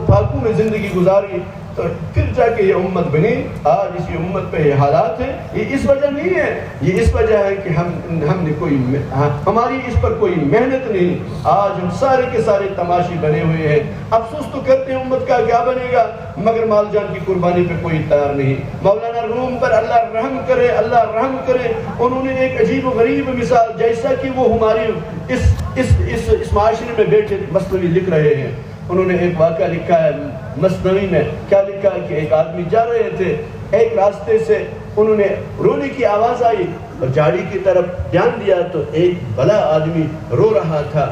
فاقوں میں زندگی گزاری، تو پھر جا کے یہ امت بنی۔ آج اسی امت پہ یہ حالات ہیں، یہ اس وجہ نہیں ہے، یہ اس وجہ ہے کہ ہم نے ہماری اس پر کوئی محنت نہیں۔ آج ہم سارے کے سارے تماشی بنے ہوئے ہیں، افسوس تو کرتے ہیں امت کا کیا بنے گا، مگر مال جان کی قربانی پہ کوئی تیار نہیں۔ مولانا روم پر اللہ رحم کرے، انہوں نے ایک عجیب و غریب مثال، جیسا کہ وہ ہماری اس معاشرے میں بیٹھے مثنوی لکھ رہے ہیں، انہوں نے ایک واقعہ لکھا ہے مثنوی میں۔ کیا لکھا ہے کہ ایک آدمی جا رہے تھے، ایک راستے سے انہوں نے رونے کی آواز آئی اور جھاڑی کی طرف دھیان دیا تو ایک بھلا آدمی رو رہا تھا،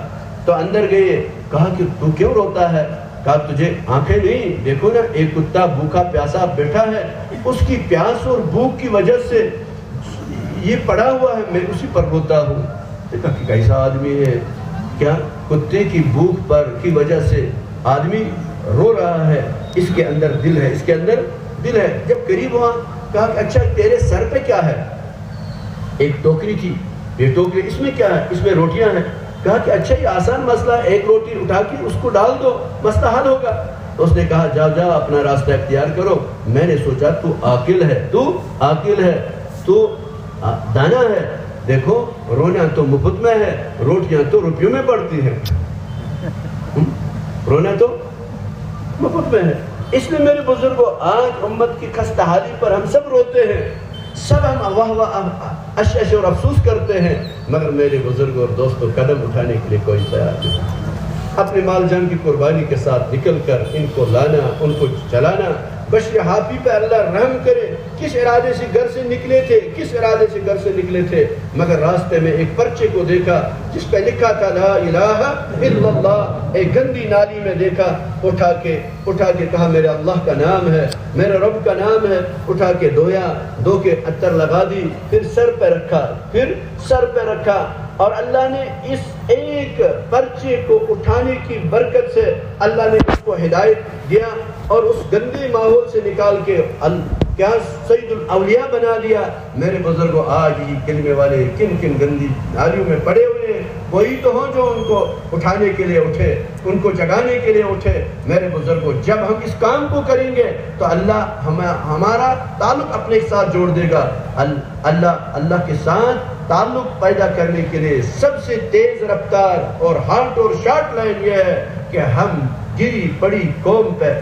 تو اندر گئے، کہا کہ تو کیوں روتا ہے؟ کہا تجھے آنکھیں نہیں؟ دیکھو نا، ایک کتا بھوکا پیاسا بیٹھا ہے، اس کی پیاس اور بھوک کی وجہ سے یہ پڑا ہوا ہے، میں اسی پر روتا ہوں۔ دیکھا کہ کیسا آدمی ہے، کیا کتے کی بھوک پر کی وجہ سے آدمی رو رہا ہے، اس کے اندر دل ہے۔ جب قریب ہوا، کہا کہ اچھا تیرے سر پہ کیا ہے؟ ایک ٹوکری تھی، یہ ٹوکری، اس میں کیا ہے؟ اس میں روٹیاں ہیں۔ کہا کہ اچھا یہ آسان مسئلہ ہے، ایک روٹی اٹھا کے اس کو ڈال دو، مسئلہ حل ہوگا۔ تو اس نے کہا جاؤ اپنا راستہ اختیار کرو، میں نے سوچا تو عاقل ہے، تو دانا ہے، دیکھو رونا تو مفت میں ہے، روٹیاں تو روپیوں میں پڑتی ہیں، رونا تو مفت میں ہے۔ اس لیے میرے بزرگوں، آج امت کی خستہ حالی پر ہم سب روتے ہیں، سب ہم واہ اشعش اور افسوس کرتے ہیں، مگر میرے بزرگوں اور دوستوں قدم اٹھانے کے لیے کوئی تیار نہیں۔ اپنے مال جان کی قربانی کے ساتھ نکل کر ان کو لانا، ان کو چلانا، بشر حافی پہ اللہ رحم کرے۔ کس ارادے سے گھر سے نکلے تھے، مگر راستے میں ایک پرچے کو دیکھا جس پہ لکھا تھا لا الہ الا اللہ، ایک گندی نالی میں دیکھا، اٹھا کے کہا میرے اللہ کا نام ہے، میرے رب کا نام ہے، اٹھا کے دو کے عطر لگا دی، پھر سر پہ رکھا، اور اللہ نے اس ایک پرچے کو اٹھانے کی برکت سے اللہ نے اس کو ہدایت دیا، اور اس گندے ماحول سے نکال کے کیا سید الاولیاء بنا لیا۔ میرے بزرگوں، آج یہ کلمے والے کن گندی نالیوں میں پڑے ہوئے ہیں، وہی تو ہوں جو ان کو اٹھانے کے لیے اٹھے، ان کو جگانے کے لیے اٹھے۔ میرے بزرگوں، جب ہم اس کام کو کریں گے تو اللہ ہمارا تعلق اپنے ساتھ جوڑ دے گا۔ اللہ کے ساتھ تعلق پیدا کرنے کے لیے سب سے تیز رفتار اور ہارٹ اور شارٹ لائن یہ ہے کہ ہم گری پڑی قوم پہ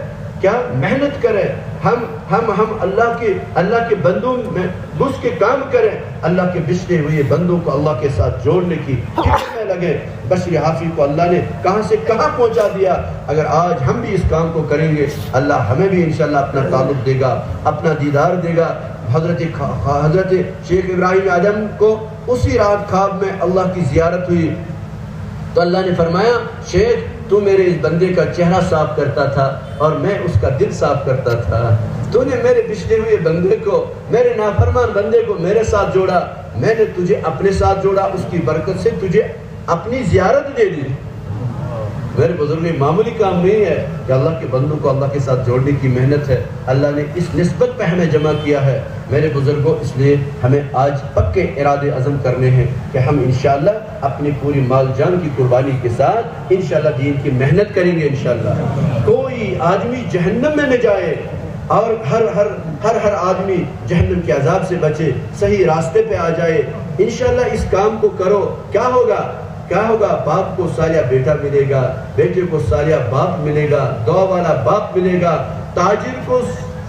کیا محنت کریں، ہم اللہ کے بندوں میں گھس کے کام کریں، اللہ کے بچھڑے ہوئے بندوں کو اللہ کے ساتھ جوڑنے کی فکر میں لگے۔ بشری حافظ کو اللہ نے کہاں سے کہاں پہنچا دیا۔ اگر آج ہم بھی اس کام کو کریں گے، اللہ ہمیں بھی انشاءاللہ اپنا تعلق دے گا، اپنا دیدار دے گا۔ حضرت شیخ ابراہیم اعظم کو اسی رات خواب میں اللہ کی زیارت ہوئی تو اللہ نے فرمایا، شیخ تو میرے اس بندے کا چہرہ صاف کرتا تھا اور میں اس کا دل صاف کرتا تھا، تو نے میرے بچھڑے ہوئے بندے کو، میرے نافرمان بندے کو میرے ساتھ جوڑا، میں نے تجھے اپنے ساتھ جوڑا، اس کی برکت سے تجھے اپنی زیارت دے دی۔ میرے بزرگ، معمولی کام نہیں ہے کہ اللہ کے بندوں کو اللہ کے ساتھ جوڑنے کی محنت ہے، اللہ نے اس نسبت پہ ہمیں جمع کیا ہے۔ میرے بزرگوں، اس لیے ہمیں آج پکے ارادے عزم کرنے ہیں کہ ہم انشاءاللہ اپنی پوری مال جان کی قربانی کے ساتھ انشاءاللہ دین کی محنت کریں گے انشاءاللہ۔ کوئی آدمی جہنم میں نہ جائے اور ہر آدمی جہنم کے عذاب سے بچے، صحیح راستے پہ آ جائے۔ انشاءاللہ اس کام کو کرو، کیا ہوگا؟ باپ کو سالیا بیٹا ملے گا، بیٹے کو سالیا باپ ملے گا، دعا والا باپ ملے گا، تاجر کو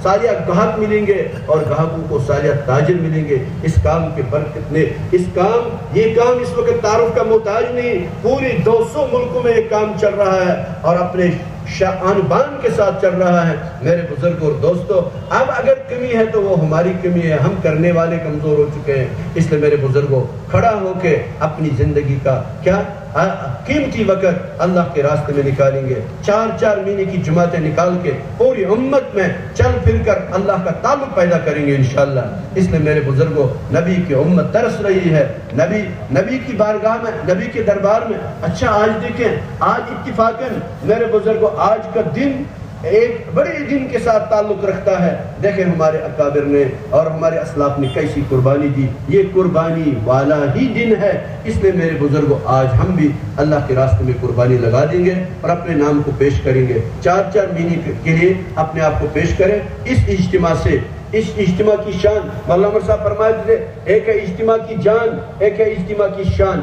سالیا گاہک ملیں گے اور گاہکوں کو سالیا تاجر ملیں گے۔ اس کام کے برکت نے یہ کام اس وقت تعارف کا محتاج نہیں، پوری 200 ملکوں میں یہ کام چل رہا ہے اور اپنے شان بان کے ساتھ چل رہا ہے۔ میرے بزرگ اور دوستو، اب اگر کمی ہے تو وہ ہماری کمی ہے، ہم کرنے والے کمزور ہو چکے ہیں۔ اس لیے میرے بزرگوں، کھڑا ہو کے اپنی زندگی کا قیمتی وقت اللہ کے راستے میں نکالیں گے، 4 مہینے کی جماعتیں نکال کے پوری امت میں چل پھر کر اللہ کا تعلق پیدا کریں گے انشاءاللہ۔ اس لیے میرے بزرگوں، نبی کی امت ترس رہی ہے، نبی کی بارگاہ میں، نبی کے دربار میں۔ اچھا آج دیکھیں، آج اتفاقاً میرے بزرگوں آج کا دن ایک بڑے دن کے ساتھ تعلق رکھتا ہے۔ دیکھیں ہمارے اکابر نے اور ہمارے اسلاف نے کیسی قربانی دی، یہ قربانی والا ہی دن ہے۔ اس لیے میرے بزرگوں، آج ہم بھی اللہ کے راستے میں قربانی لگا دیں گے اور اپنے نام کو پیش کریں گے، 4 مہینے کے لیے اپنے آپ کو پیش کریں۔ اس اجتماع سے، اس اجتماع کی شان، مولانا عمر صاحب فرماتے تھے، ایک ہے اجتماع کی جان، ایک ہے اجتماع کی شان۔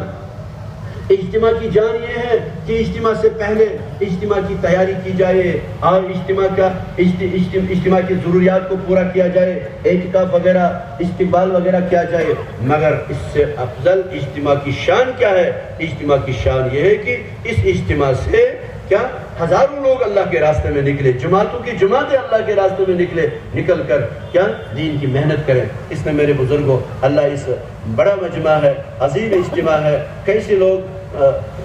اجتماع کی جان یہ ہے کہ اجتماع سے پہلے اجتماع کی تیاری کی جائے اور اجتماع کی ضروریات کو پورا کیا جائے، اعتکاف وغیرہ، استقبال وغیرہ کیا جائے۔ مگر اس سے افضل اجتماع کی شان کیا ہے؟ اجتماع کی شان یہ ہے کہ اس اجتماع سے ہزاروں لوگ اللہ کے راستے میں نکلے، جماعتوں کی جماعتیں اللہ کے راستے میں نکل کر دین کی محنت کریں۔ اس میں میرے بزرگوں، اللہ اس بڑا مجمع ہے، عظیم اجتماع ہے، کیسے لوگ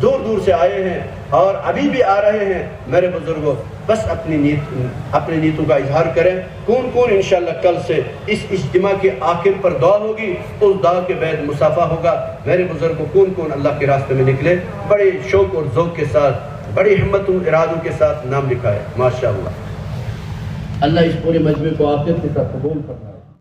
دور دور سے آئے ہیں اور ابھی بھی آ رہے ہیں۔ میرے بزرگوں، بس اپنی نیتوں کا اظہار کریں۔ کون انشاءاللہ کل سے اس اجتماع کے آخر پر دعا ہوگی، اس دعا کے بعد مصافحہ ہوگا۔ میرے بزرگوں، کون اللہ کے راستے میں نکلے، بڑے شوق اور ذوق کے ساتھ، بڑی ہمت و ارادوں کے ساتھ نام لکھا ہے۔ ماشاءاللہ، اللہ اس پورے مجمع کو آخر کے ساتھ قبول فرمائے۔